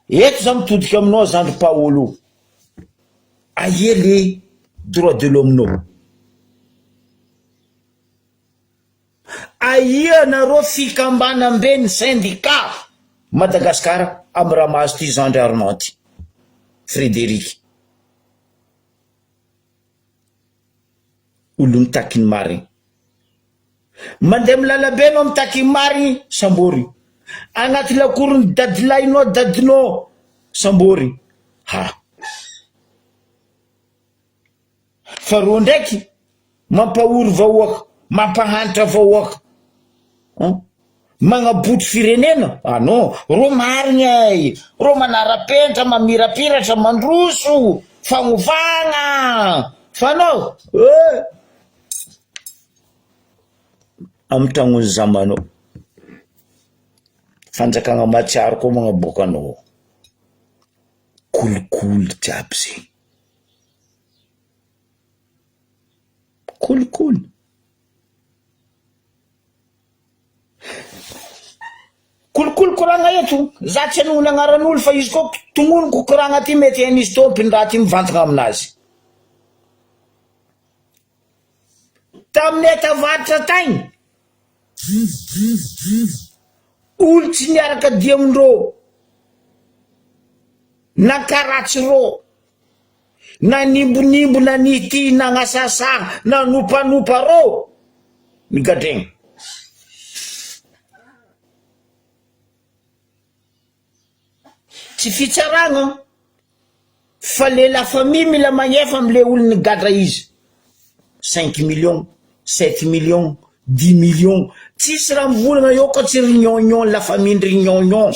eto za mitodika aminao Zandry Paolo, aie le droit de l'homme-nao? Aia nareo fikambanam-be ny syndicat Madagasikara amin'ny raha mahazo ty Zandry Armand ty Frédéric? Olo mitaky ny marigny. Mandeha milalabe anao mitaky ny marigny, sambory. Agnaty lakorony dadilahinao, dadinao, sambory. Ha. Fa reo ndraiky mampahory vahoaka, mampahantra vahoaka, magnaboty firenena. Non, ro marigny ay, ro manara-penitra, mamirapiratra, mandroso, fagnovagna, fanao amy tragnony zamanao. Fanjakagna matsiaro koa magnaboaka anao, kolikoly jiaby zegny, kolikoly. Kolikoly koragna eto, za tsy anony agnaran'olo fa izy koa tognoniko koragna ty mety hain'izy tômpiny raha ty mivantagna aminazy. Tamin'ny tavaritra tagny, olo tsy niaraka diamindrô, na karatsy rô, na nimbonimbo, na nity, na ngasasa, na nopanopa rô, nigadregny. Tsy fitsaragna fa le la famille mila magnefa amle olo nigadra izy. 5 millions, 7 millions, 10 millions, tsisy raha mivolagna eo ka tsy rignognon la famille rignognon.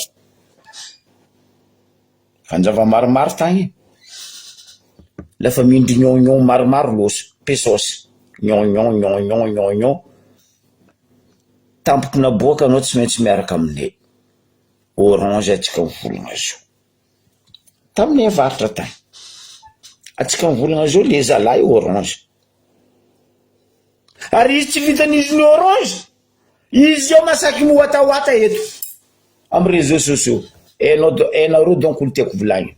Fanjava maromaro tagny, la famille rignognon maromaro loso, pesosy, gnognon. Tampoky naboaka anao tsy maintsy miaraka aminay. Orange atsika mivolagna zao. Tamin'ny avaratra tagny, atsika mivolagna zao le zalahy orange. Ary izy tsy vitan'izy ny orange, izy io masaky miwatahoata eto amy réseaux sociaux. Hainareo donc olo tiako volagny.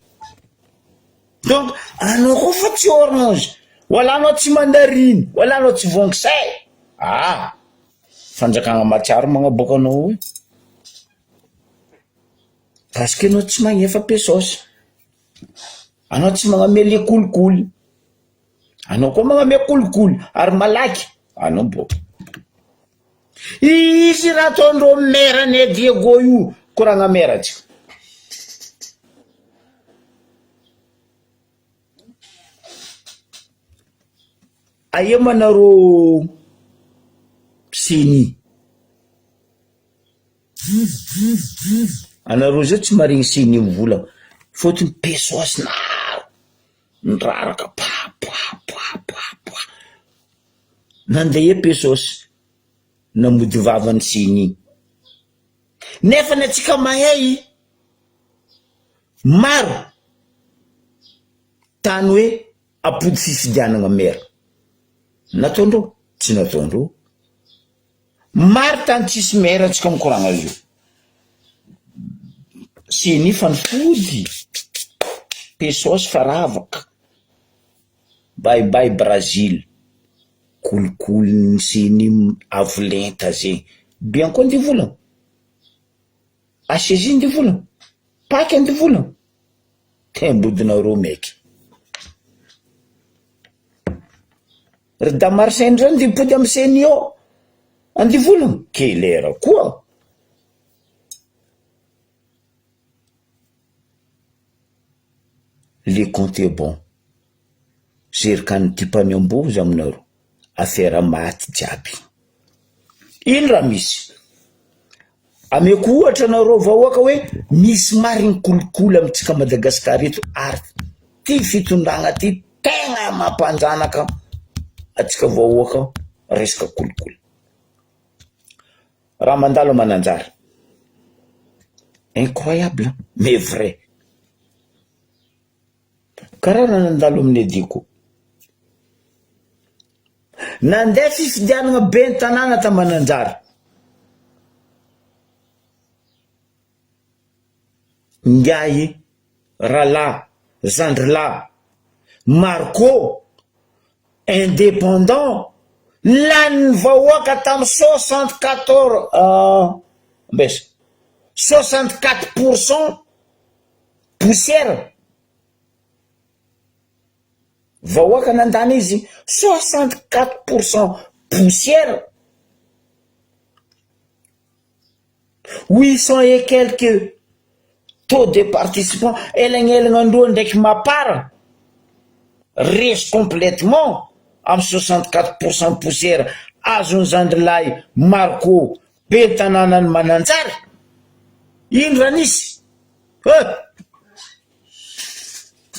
Donc anao koa fa tsy orange, wala anao tsy mandariny, wala anao tsy vongisay, fanjakagna matsiaro magnaboaka anao. Parce que anao tsy magnefa pesosy, anao tsy magname le kolikoly, anao koa magname kolikoly ary malaky, anao boka. Izy raha ataondrô mera ne Diego io, koragna mera tsika. Aia manarô seni, anarô zao tsy marigny seni mivolagna, fôtony pesosy naro niraraka pa nandeha pesosy namody vavany seni. Nefa ny atsika mahay maro tany hoe apody fifidianagna mera, nataondrô tsy nataondrô, maro tany tsisy mera atsika mikoragna io. Seni fanifody, pesosy faravaka, bye Brazil, kolikoly ny seni avolenta zegny. Bien koa ndivolagna, HCJ ndivolagna, Pâques ndivolagna, tembodinareo meky. Ry Damarsin zany ndipody amy seni ao, andivolagna, kelera koa. Le compte est bon. Zerikany tipanyamboza aminareo, affaire maty jiaby. Ino raha misy? Ameko ohatra nareo vahoaka hoe misy marigny kolikoly amitsika Madagasikara eto, ary ty fitondragna ty tegna mampanjanaka atsika vahoaka resaka kolikoly. Raha mandalo mananjara, incroyable mais vrai. Karaha raha nandalo amin'ny Diego, nandeha fifidianagna be ny tanàna ta Mananjara, Ndiaye, Rala, Zandrila, Marco, indépendant, lany vahoaka tamy 64% poussière. Vahoaka nandany izy 64% poussière, 800 et quelques taux de participants. Elagna androa ndraiky mapara resy complètement amy 64% poussière azony zandrilahy Marco be tanànany Mananjary. Ino raha nisy?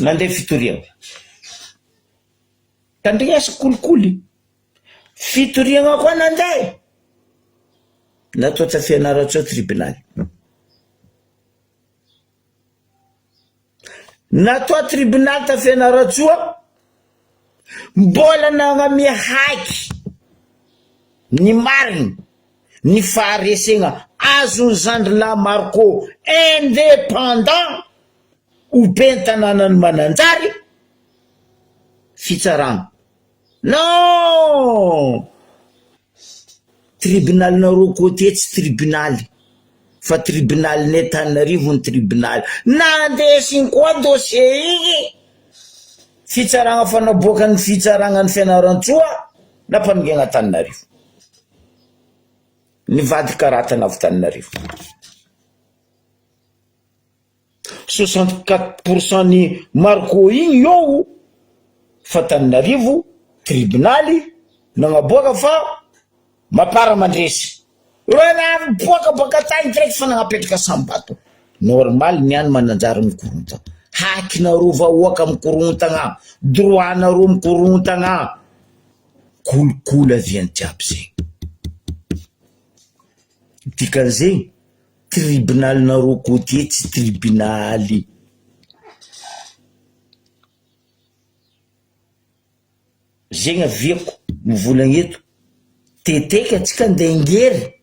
Nandeha fitoriana tandrignasa kolikoly, fitoriana koa nandeha natao tsy fianaratsoa tribunal, natao tribunal ta fianaratsoa mbola nagnamia haiky ny mariny ny faharesegna azony zandrilahy Marco indépendant ho ben tanànany Mananjary fitsarana. Non, tribunal nareo côté tsy tribunal fa tribunal n'Antananarivo ny tribunal nandesigny koa dossier igny fitsarana fanaboakany fitsarana ny fianaran-tsoa nampanongena Antananarivo nivady karatana avy Antananarivo. 64% ny Marco igny io fa Antananarivo tribunaly nagnaboaka fa mapara mandresy rona boaka baka tany direct fa nagnapetraka sambato normal niany Mananjary mikorontana hakinareo vahoaka mikorontana droitnareo mikorontana kolikoly aviany jiaby zegny dikan'izegny tribunalinareo côté tsy tribunaly. Zegny aviako mivolagna eto teteka atsika andeha ingery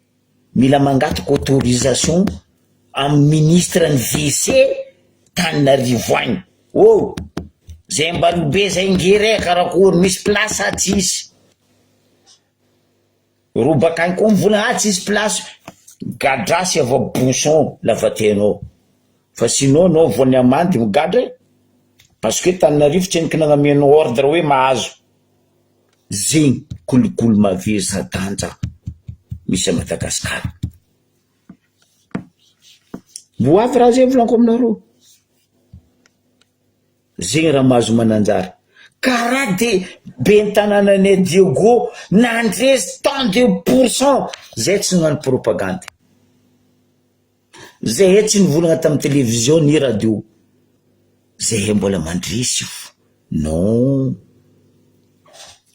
mila mangataka autorisation amin'ny ministre ny WC Tananarivo agny. Zay mbalobe zay ingery karakory misy place tsisy robakany koa mivolagna tsisy place gadrasy ava bouchon lavatenao fa sinon anao voany amandy migadra parce que Tananarivo tsy enika nagnamianao ordre hoe mahazo zegny kolikoly mavery satanja misy a Madagasikara. Boavy raha zay volaniko aminareo zegny raha mahazo Mananjary karaha de ben tanànanay Diego nandresy tant de pourcent zay tsy nagnano propagande zay tsy nivolagna tamin'ny télévision ny radio zay mbola mandresy non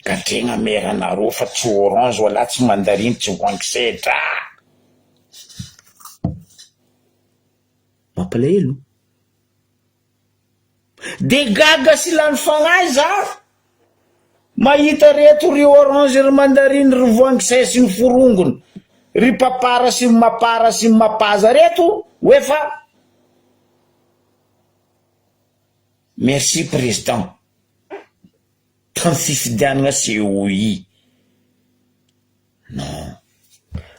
katrena meranareo fa tsy orange wala tsy mandarine tsy wangisedra mampalahelo de gaga sy lany fagnahy za mahita reto ry orange ry mandarine ry voangisay sy ny forongony ry papara sy mapara sy mapaza reto oefa merci président tam fifidianana COI. Non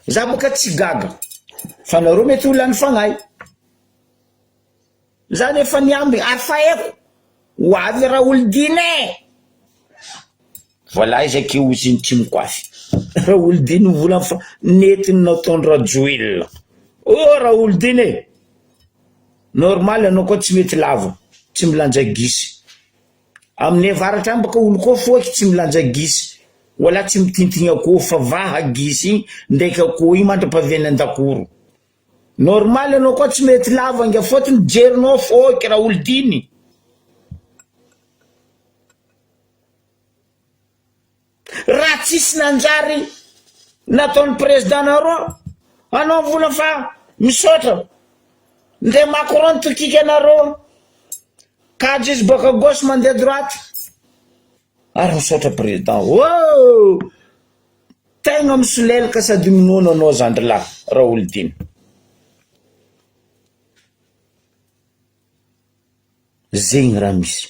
za boka tsy gaga fa nareo mety ho lany fagnahy za nefa niamby afaeko ho avy raha olodine voilà izake oziny tsy mikoafy raha olodiny mivolagna fa netiny nataony Rajoelina raha olodine normal anao koa tsy mety lava tsy milanja gisy amin'ny avaratra baka olo koa foky tsy milanja gisy wala tsy mitintigny akoho fa vaha gisy ndraiky akoho igny mandra-paviany an-dakoro normal anao koa tsy mety lava nga fotony jerinao foky raha olodiny raha tsisy nanjary nataon'ny président nareo anao vola fa misotra ndre Macron tokiky anareo kadra izy baka gauche mandeha droite ary misotra président tegna misolelaka sady minono anao zandrilahy raha olodiny zegny raha misy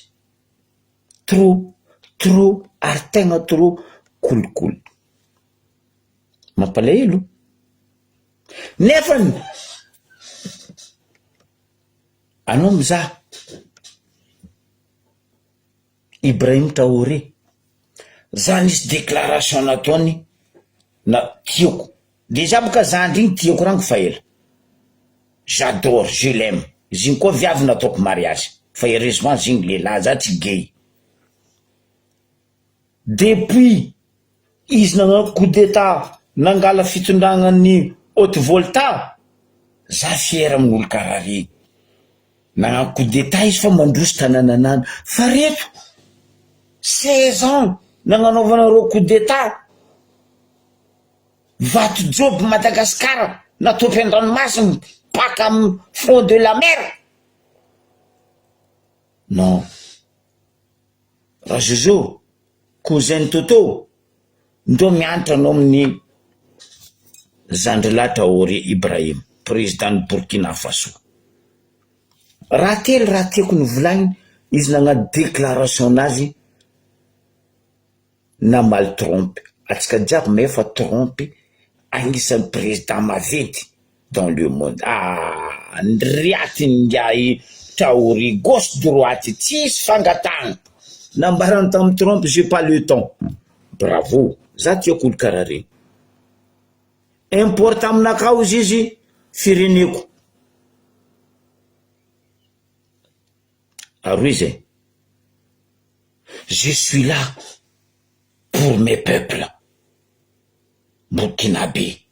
trop ary tegna trop kolikoly mampalahelo nefany anao mizaha Ibrahim Traoré za nisy déclaration nataony na tiako déjà boka zandry igny tiako rango fa ela j'adore je l'aime izy igny koa viavy nataoko mariage fa heureusement zigny lehilahy za tsy gay depuis izy nagnano coup d'état nangala fitondragnan'ny haute volta, za fiera amin'olo karaha regny. Nagnano coup d'état izy fa mandroso tanànanany, fa reto 16 ans nagnanaovanareo coup d'état, vato joby Madagasikara natopy an-dranomasina paka amin'ny fond de la mer. Non, raha Jojo cousin Toto ndo mianatra anao amin'ny Zandrila Traoré Ibrahim, président Burkina Faso. Raha telo raha tiako novolagny izy nagnano déclaration nazy na mal trompe, atsika jiaby mefa trompe agnisan'ny président maventy dans le monde. Ndriaty ngiay Traoré gauche droite tsisy fangatagna nambarany tamin'ny trompe, j'ai pas le temps. Bravo, za tiako olo karaha regny. Important aminakao izy fireneko. Aroy zay, je suis là pour mes peuples burkinabé.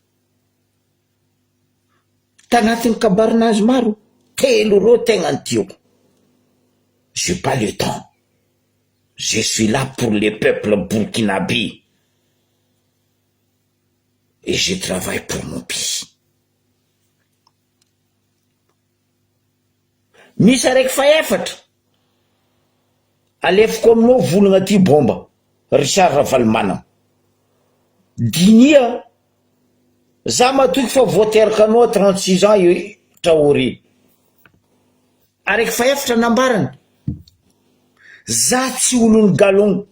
Tagnatin'ny kabarinazy maro telo reo tegna tiako. J'ai pas le temps. Je suis là pour les peuples burkinabé et je travaille pour mon pays. Misy araiky fa efatra alefiko aminao volagna ty bomba, Richard Ravalomanana. Dinia za matoky fa voateraka anao 36 ans io Traoré. Araiky fa efatra nambarany, za tsy olony galon,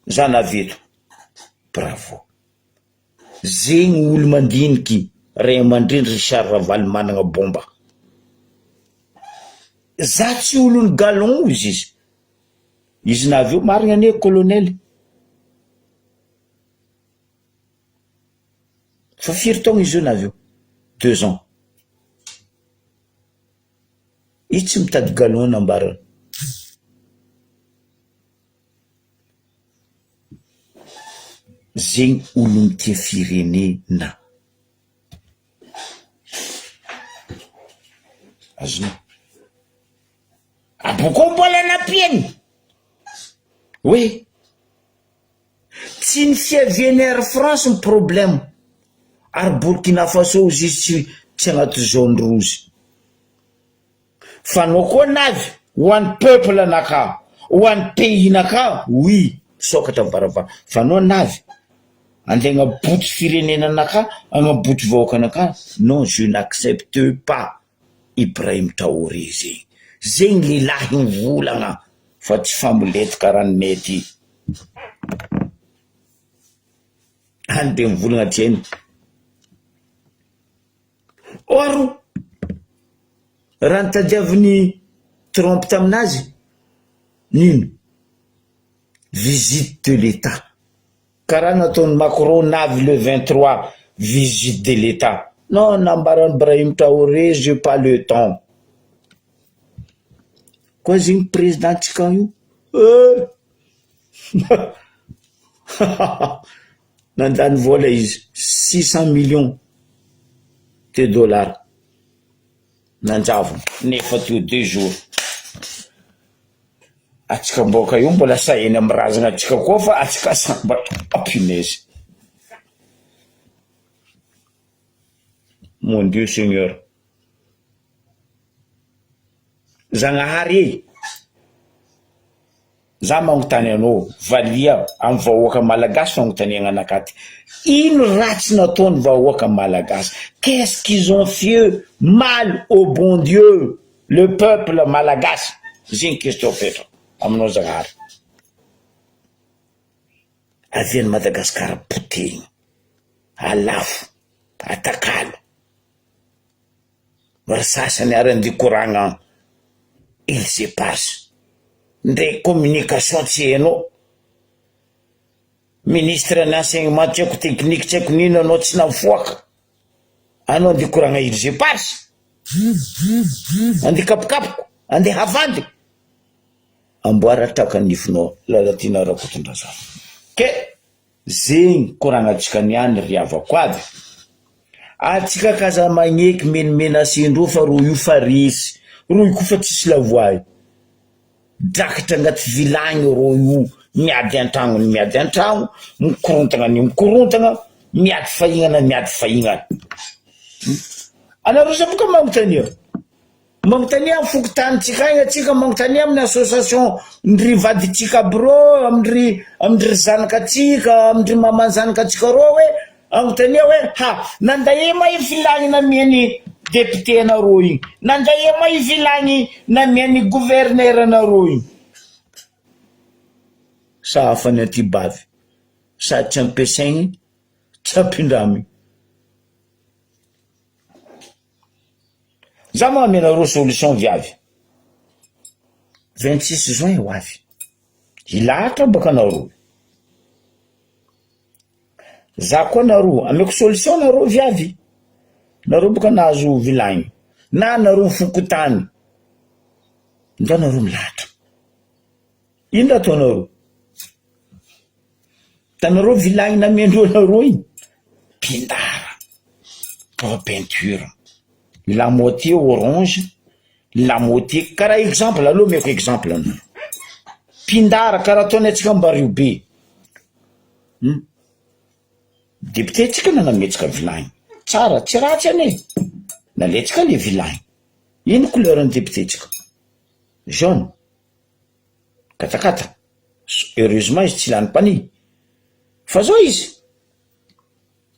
za naveto. Bravo, zegny olo mandiniky ray aman-dreny Richard Ravalomanana bomba. Za tsy olony galon izy izy naveo marigna ane colonel. Fa firy taogna izy io naveo? 2 ans. Izy tsy mitady galon nambarany. Zegny olo mitia firenena. Azonao aboko mbola napiany. Oui, tsy ny fiavian'ny Air France ny problème, ary Burkina Faso izy tsy agnaty zone rouge. Fa anao koa navy ho an'ny peuple anaka, ho an'ny pays naka, oui, sokatra mivaravara. Fa anao navy andeha agnaboty firenena anaka, agnaboty vahoaka anaka, non, je n'accepte pas Ibrahim Traoré zegny. Zegny lilahy mivolagna fa tsy famolety karaha ny mety. Andeha mivolagna tieny. Oro raha nitadiavin'ny Trump taminazy nino? Visite de l'État. Karaha nataon'ny Macron navy le 23, visite de l'État. Non, nambarany Ibrahim Traoré, j'ai pas le temps. Koa zegny président tsika io nandany vola izy 600 millions de dollars nanjavony nefa teo 2 jours. Atsika mboka io mbola saheny amin'ny razana atsika koa fa atsika samba punaise. Mon Dieu Seigneur, Zagnahary za magnotany anao, valia amin'ny vahoaka malagasy fagnontaniagna anakaty. Ino ratsy nataony vahoaka malagasy? Qu'est-ce qu'ils ont fait mal au bon Dieu, le peuple malagasy? Zegny question petra aminao Zagnahary. Avian'ny Madagasikara potegny, alafo, atakalo. Mara sasany ary andeha koragna il se passe ndray communication tsy hainao, ministre ny enseignement tsy haiko, technique tsy haiko, nino anao tsy nafoaka, anao andeha koragna il se passe, andeha kapokapoko, andeha havandy. amboara takanifinao lalatiana rakotondrazana ke zegny koranantsika niany ry avako aby atsika kaza magneky menimena asindro fa ro io fa risy ro io kofa tsisy lavoay drakatra agnaty vilagny ro io miady an-tragno mikorontagna miady fahignana anaro saboka mangotania fokotanitsika igny atsika mangotania amin'ny association ndry vaditsika aby rô amindry zanakatsika amindry mamanzanakatsika rô hoe angotania hoe nandae ma i vilagny namiany député anarô igny nandae ma i vilagny namiany gouverneur anarô igny sa afany aty bavy sa tsy ampiasaigny tsy ampindramy za manamenarô solution viavy 26 juin ho avy ilahatra baka anarô za koa narô ameko solution narô viavy narô baka nahazo vilagny na narô fokotany ndao narô milahatra ino raha ataonarô tanarô vilagny namendro narô igny pindara atao peinture lamoitié orange lamoitié karaha exemple aloha meko exemple anao pindara karaha ataony atsika ambario be député tsika nanametsika vilagny tsara tsy ratsy ane naletsika le vilagny ino couleur ny député tsika jaune katakata heureusement izy tsy lany pani fa zao izy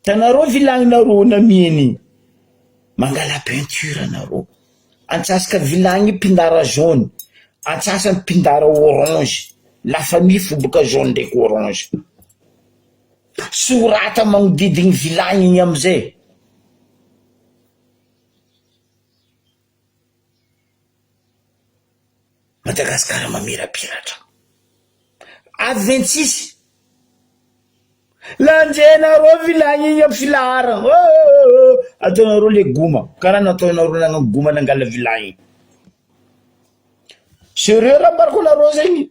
tanarô vilagny narô namieny mangala peinture narô antsasaka vilagny pindara jaune antsasany pindara orange lafa mifo boka jaune ndraiky orange sorata magnodidigny vilagny igny amizay Madagasikara mamirapiratra avy 26 lanjenarô vilagny igny amy filara ataonarô le goma karaha nataonarô nagna goma nangala vilagny sérieux raha mbarako anarô zegny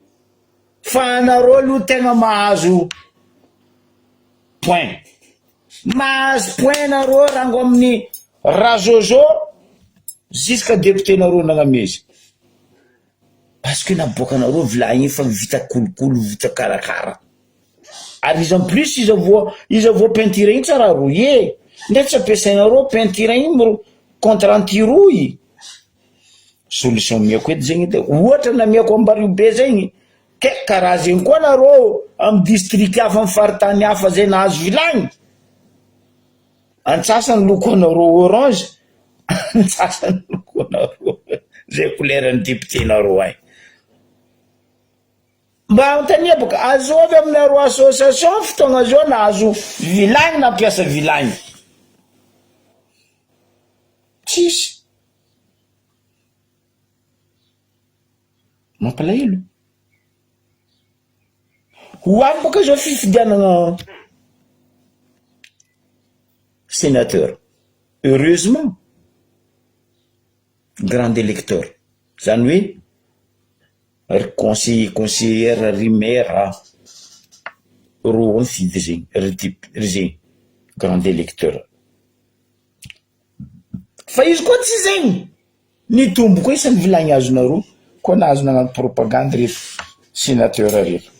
fa anarô aloha tegna mahazo point narô rango amin'ny razozo jusqu'à député narô nagnamezy parce que naboaka narô vilagny fa vita kolokolo vita karakara ary izy en plus izy avo peinture igny tsara rouillé ndre tsy ampiasainarô peinture igny contre antirouille solution miako edy zegny de ohatra namiako ambario be zegny ke karaha zegny koa narô amy district hafa amy faritany hafa zay nahazo vilagny antsasany loko anarô orange antsasany loko anarô zay couleur ny député narô ay mba antania boka azovy aminarô association fotoagna zao nahazo vilagny nampiasa vilagny tsisy mampalahelo ho avy boka zao fifidianana sénateur heureusement grand électeur zany hoe conseillère ry maire ro mifidy zegny ry zegny grand électeur fa izy koa tsy zegny nitombo koa isany vilagny azonarô koa nahazo nagnano propagande reto sénateur reto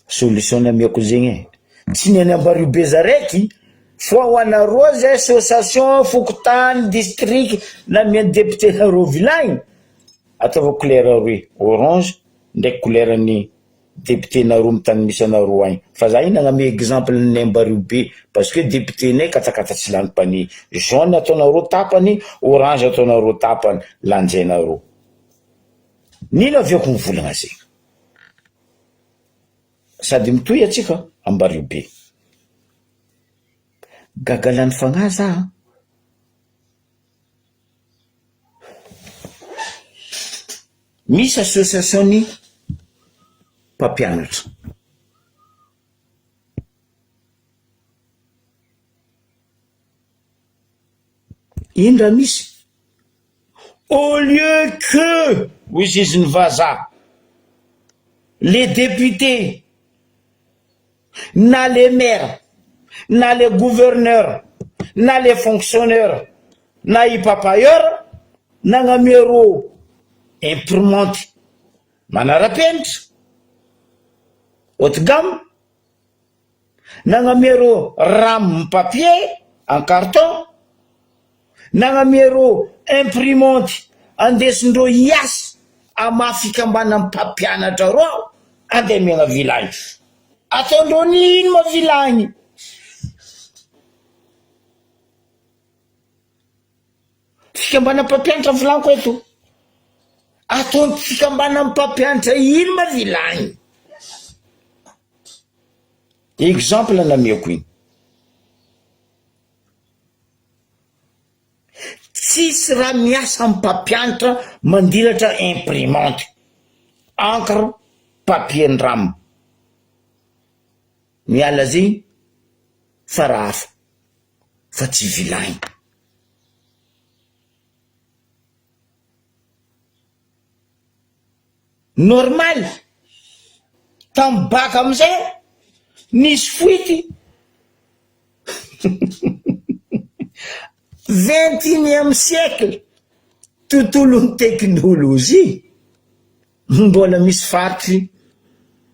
solution namiako zegny tsy niany ambario be zaraiky fa ho anarô zay association fokotany district namiany député narô vilagny ataova couleur roe orange ndraiky couleur ny député narô amy tany misy anarô agny fa za iny nagname exemple ny ambario be parce que député nay katakata tsy lany pani jaune ataonarô tapany orange ataonarô tapany lanjainarô nino aviako mivolagna zegny sady mitohy atsika ambario be gagalany fagnahy za misy association ny mpampianatra ino raha misy Au lieu que, oui, c'est une vaza, les députés, na les maires, na les gouverneurs, na les fonctionnaires, na les papayeurs, na ngamero imprimante, manarapentra, haute gamme, na ngamero ram papier, en carton, na ngamero imprimante, andesindro iasy, amafikambana mpampianatra roa, andemena vilagny. Ataondro nino ma vilagny? Fikambana mpampianatra vilaniko eto. Ataondro fikambana mpampianatra ino ma vilagny? Exemple nameko iny. Tsisy raha miasa mpampianatra mandilatra imprimante, encre, papier-ndramo. Miala zay fa raha hafa, fa tsy vilagny. Normal, tamin'ny baka amizay nisy foity 21e siècle, tontolon'ny teknôlôjia, mbola misy faritry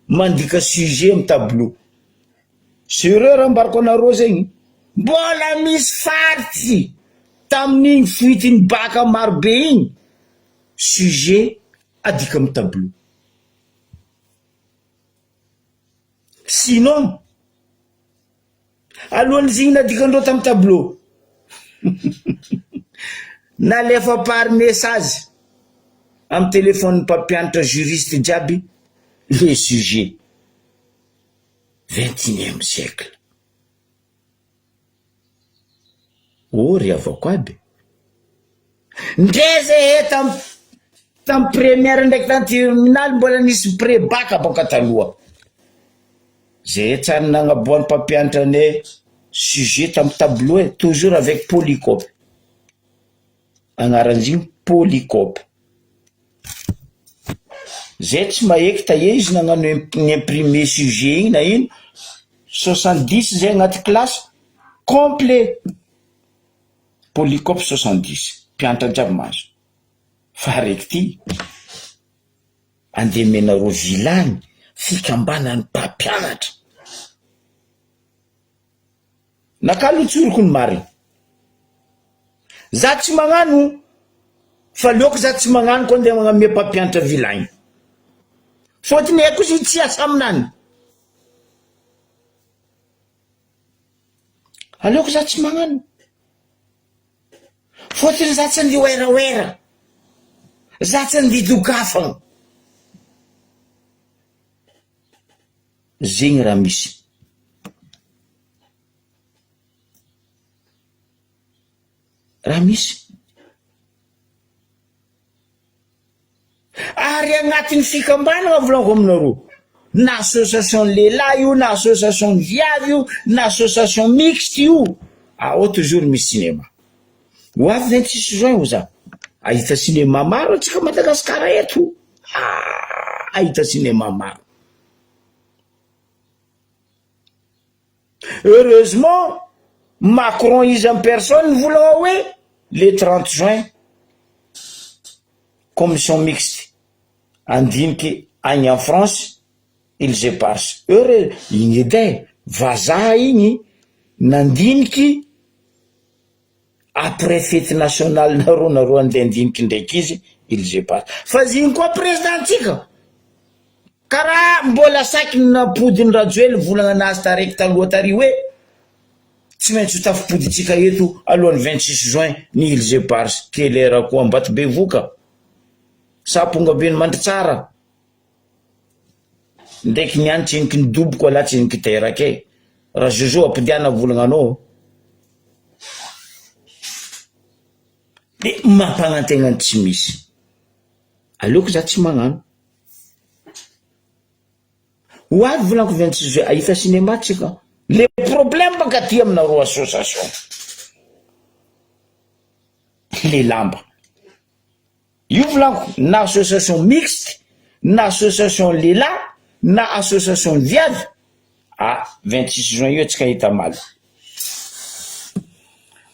mandika sujet amin'ny tableau. Sérieux raha mbarako anareo zegny, mbola misy faritry tamin'igny foitiny baka marobe igny, sujet adika amin'ny tableau. Sinon, alohan'izigny nadikandreo tamin'ny tableau, nalefa par message amin'ny téléphone mpampianatra juriste jiaby le sujet. 21e siècle. Ry avako aby. Ndreze tam première ndraiky tam terminal mbola nisy pré-bac boka taloha. Zay tsary nagnaboahan'ny mpampianatra ne sujet tamin'ny tableau toujours avec polycope. Agnaran'izigny polycope. Zay tsy maheky taie izy nagnano imprimer sujet igny na ino 70 zay agnaty classe complet. Polycope 70 mpianatra jiaby mahazo. Fa raiky ty andemenareo vilagny fikambanan'ny mpampianatra. Nakalotsoriko ny mary. Za tsy magnano, fa leoko za tsy magnano koa andeha magname mpampianatra vilagny. Fotony haiko izy tsy asa aminany. Aleoko za tsy magnano. Fotony za tsy andeha oeraoera. Za tsy andeha dokafagna. Zegny raha misy. Raha misy. Ary agnatin'ny fikambanana volaniko aminareo, na association lehilahy io, na association viavy io, na association mixte io, ao toujours misy cinéma. Ho avy 26 juin ho za, ahita cinéma maro atsika Madagasikara eto. Ahita cinéma maro. Heureusement, Macron izy en personne voulait ouais, le 30 juin, commission mixte. Andiniky agny en France, ils éparse. Heureux, igny edy vazaha igny nandiniky après fête nationale nareo andeha andiniky ndraiky izy, ils éparse. Fa zigny koa présidentsika. Karaha mbola saky napodiny rajoely volagna anazy taraiky taloha tary hoe tsy maintsy ho tafapoditsika eto alohan'ny 26 juin ny ils éparse. Quelle heure koa ambato bevoka. Saponga be ny mandry tsara. Ndraiky niany tsiniky ny doboko ala tsiniky terake. Raha Jojo ampidiana volagna anao. De mampanantegna tsy misy. Aleoko za tsy magnano. Ho avy volaniko 26 juin ahita cinéma tsika. Le problème baka ty aminareo association. Le lamba. io volako na association mixte na association lehilahy na association viavy 26 juin io tsika hita maly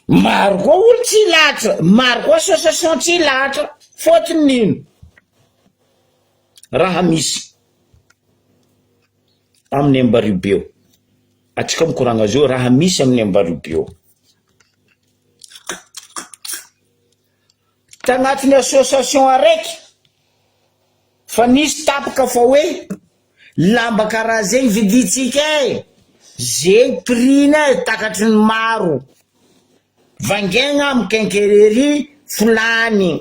maro koa olo tsy lahatra maro koa association tsy lahatra fotony nino raha misy amin'ny Ambaribeo atsika mikoragna azy eo raha misy amin'ny Ambaribeo tagnatin'ny association araiky fa nisy tapaka fa hoe lamba karaha zegny viditsika zegny prix-nay takatry ny maro vangaigna amin'ny quincaillerie fulany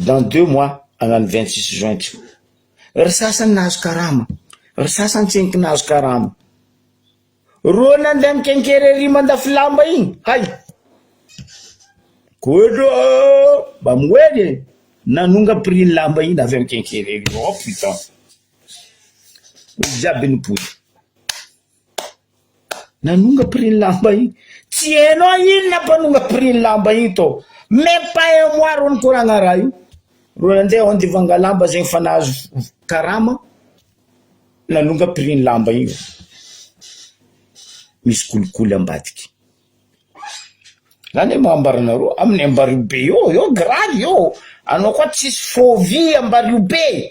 dans 2 mois agnano 26 juin ry sasany nahazo karama ry sasany tsenky nahazo karama ro nandeha amin'ny quincaillerie mandafy lamba igny hay kodo mba moedy nanonga prix ny lamba igny avy amin'ny quincaillerie oh putain olo jiaby nipody nanonga prix ny lamba igny tsy hainao ino nampanonga prix ny lamba igny to même pas un mois ro nikoragna raha io ro nandeha ondivanga lamba zegny fa nahazo karama nanonga prix ny lamba igny misy kolikoly ambadiky zany mambaranareo amin'ny Ambaribeo io grave io anao koa tsisy fovy Ambaribeo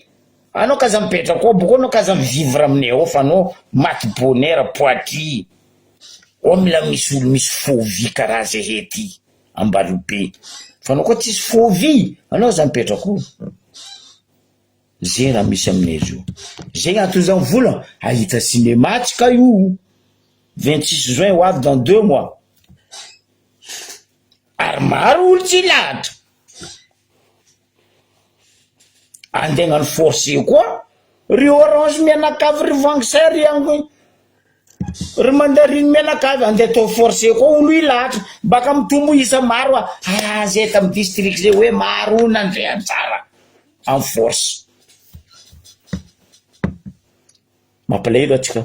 anao kaza mipetraka ao boko anao kaza mivivre aminay ao fa anao maty bonheur Poity o mila misy olo misy fovy karaha zay hety Ambaribeo fa anao koa tsisy fovy anao za mipetraka ao zay raha misy aminay io zegny antony zany vola ahita cinéma tsika io 26 juin ho avy dans 2 mois ary maro olo tsy lahatra andeha ny forcé koa ry orange mianakavy ry vangisay ry ango ry mandariny mianakavy andeha atao forcé koa olo ilahatra baka mitombo isa maro zay tamy district zay hoe maro nandeha antsara en force mampalahelo atsika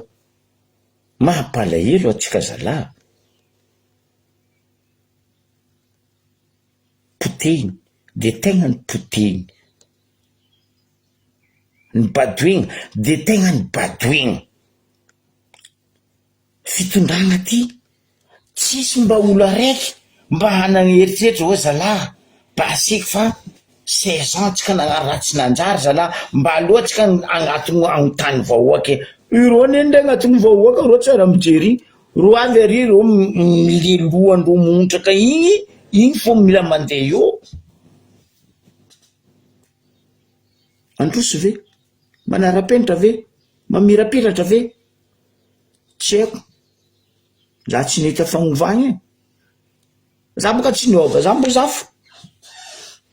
mampalahelo atsika zalahy potehiny de tegna ny potehiny ny badoigna de tegna ny badoigna fitondragna ty tsisy mba olo araiky mba hanagny eritreritry hoe zalahy mba asiky fa 16 ans tsika nagnano raha tsy nanjary zalahy mba aloha tsika agnatiny agnontany vahoaka iro nendry agnatiny vahoaka ro tsara mijery ro avy ary ro milelohandro montraka igny fo mila mandeha io androso ve manara-penitra ve mamirapiratra ve tsy haiko za tsy nahita fagnovagna za boka tsy niova za mbo zafo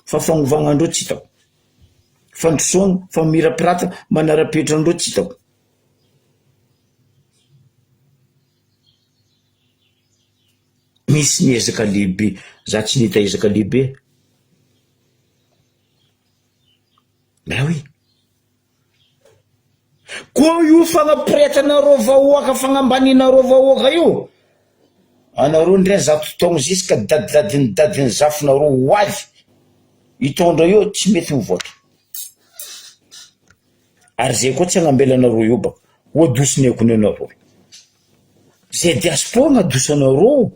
fa fagnovagna andreo tsy hitako fandrosoagna fa mirapiratra manara-penitra andreo tsy hitako misy ny ezaka lehibe za tsy nahita ezaka lehibe ben oui koa io fagnapiretanareo vahoaka fagnambaninareo vahoaka io anareo ndray zato taogno ziska dadiny zafinareo ho avy hitondra io tsy mety mivoatra ary zay koa tsy agnambelanareo io baka ho adosiny akony anareo zay diaspora gnadosanareo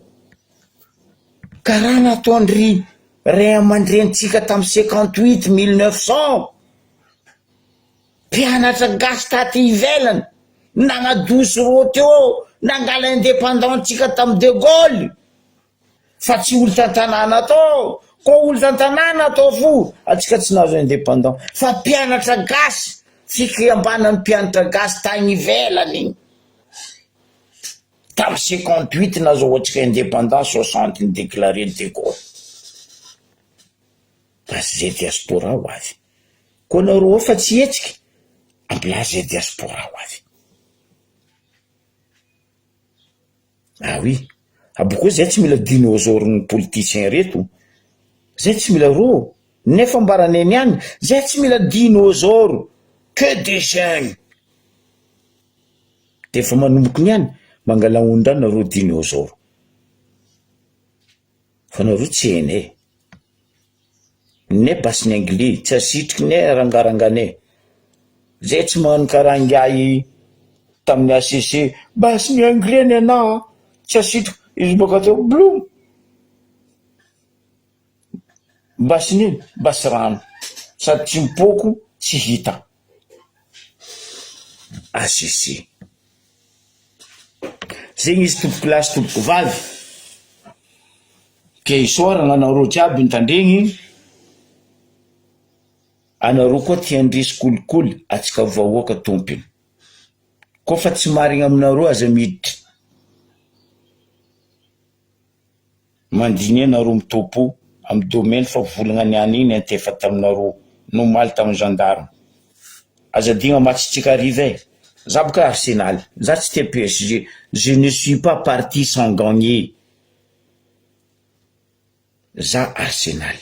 karaha nataondry ray aman-drenitsika tamy 58 1900 mpianatra gasy taty ivelany nagnadoso ro teo nangala indépendantsika tamy de Gaulle fa tsy olo tantanàna atao koa olo tantanàna atao fo atsika tsy nahazo indépendant fa mpianatra gasy fikambanany mpianatra gasy tagny ivelany igny tamy 58 nazo atsika indépendant 60 ny déclaré de Gaulle parce zay diaspora ho avy koa nareo fa tsy hetsika ampila zay diaspora ho avy oui aboko zay tsy mila dinosaure ny politicien reto zay tsy mila ro nefa mbaraneny ihany zay tsy mila dinosaure que des jeunes de fa manomboky ny ihany mangala ondrana ro dinosaure fanareo tsy ene ne basiny angli tsy asitriky ne rangarangane zay tsy magnano karangay tamin'ny ACC basiny angli ny ana tsy asitriko izy baka teo blom basiny basy rano sady tsy mipoko tsy hita ACC zegny izy tompoko lasy tompoko vavy ke isoarana anareo jiaby nitandregny anareo koa tia andresy kolikoly atsika vahoaka tompony koa fa tsy marigna aminareo aza miditra mandiny anareo mitompo amin'ny domaine fa volagna niany iny antefa taminareo nomaly tamin'ny gendarme aza digna matsitsika ariva za boka Arsenal za tsy tia PSG je ne suis pas parti sans gagner za Arsenal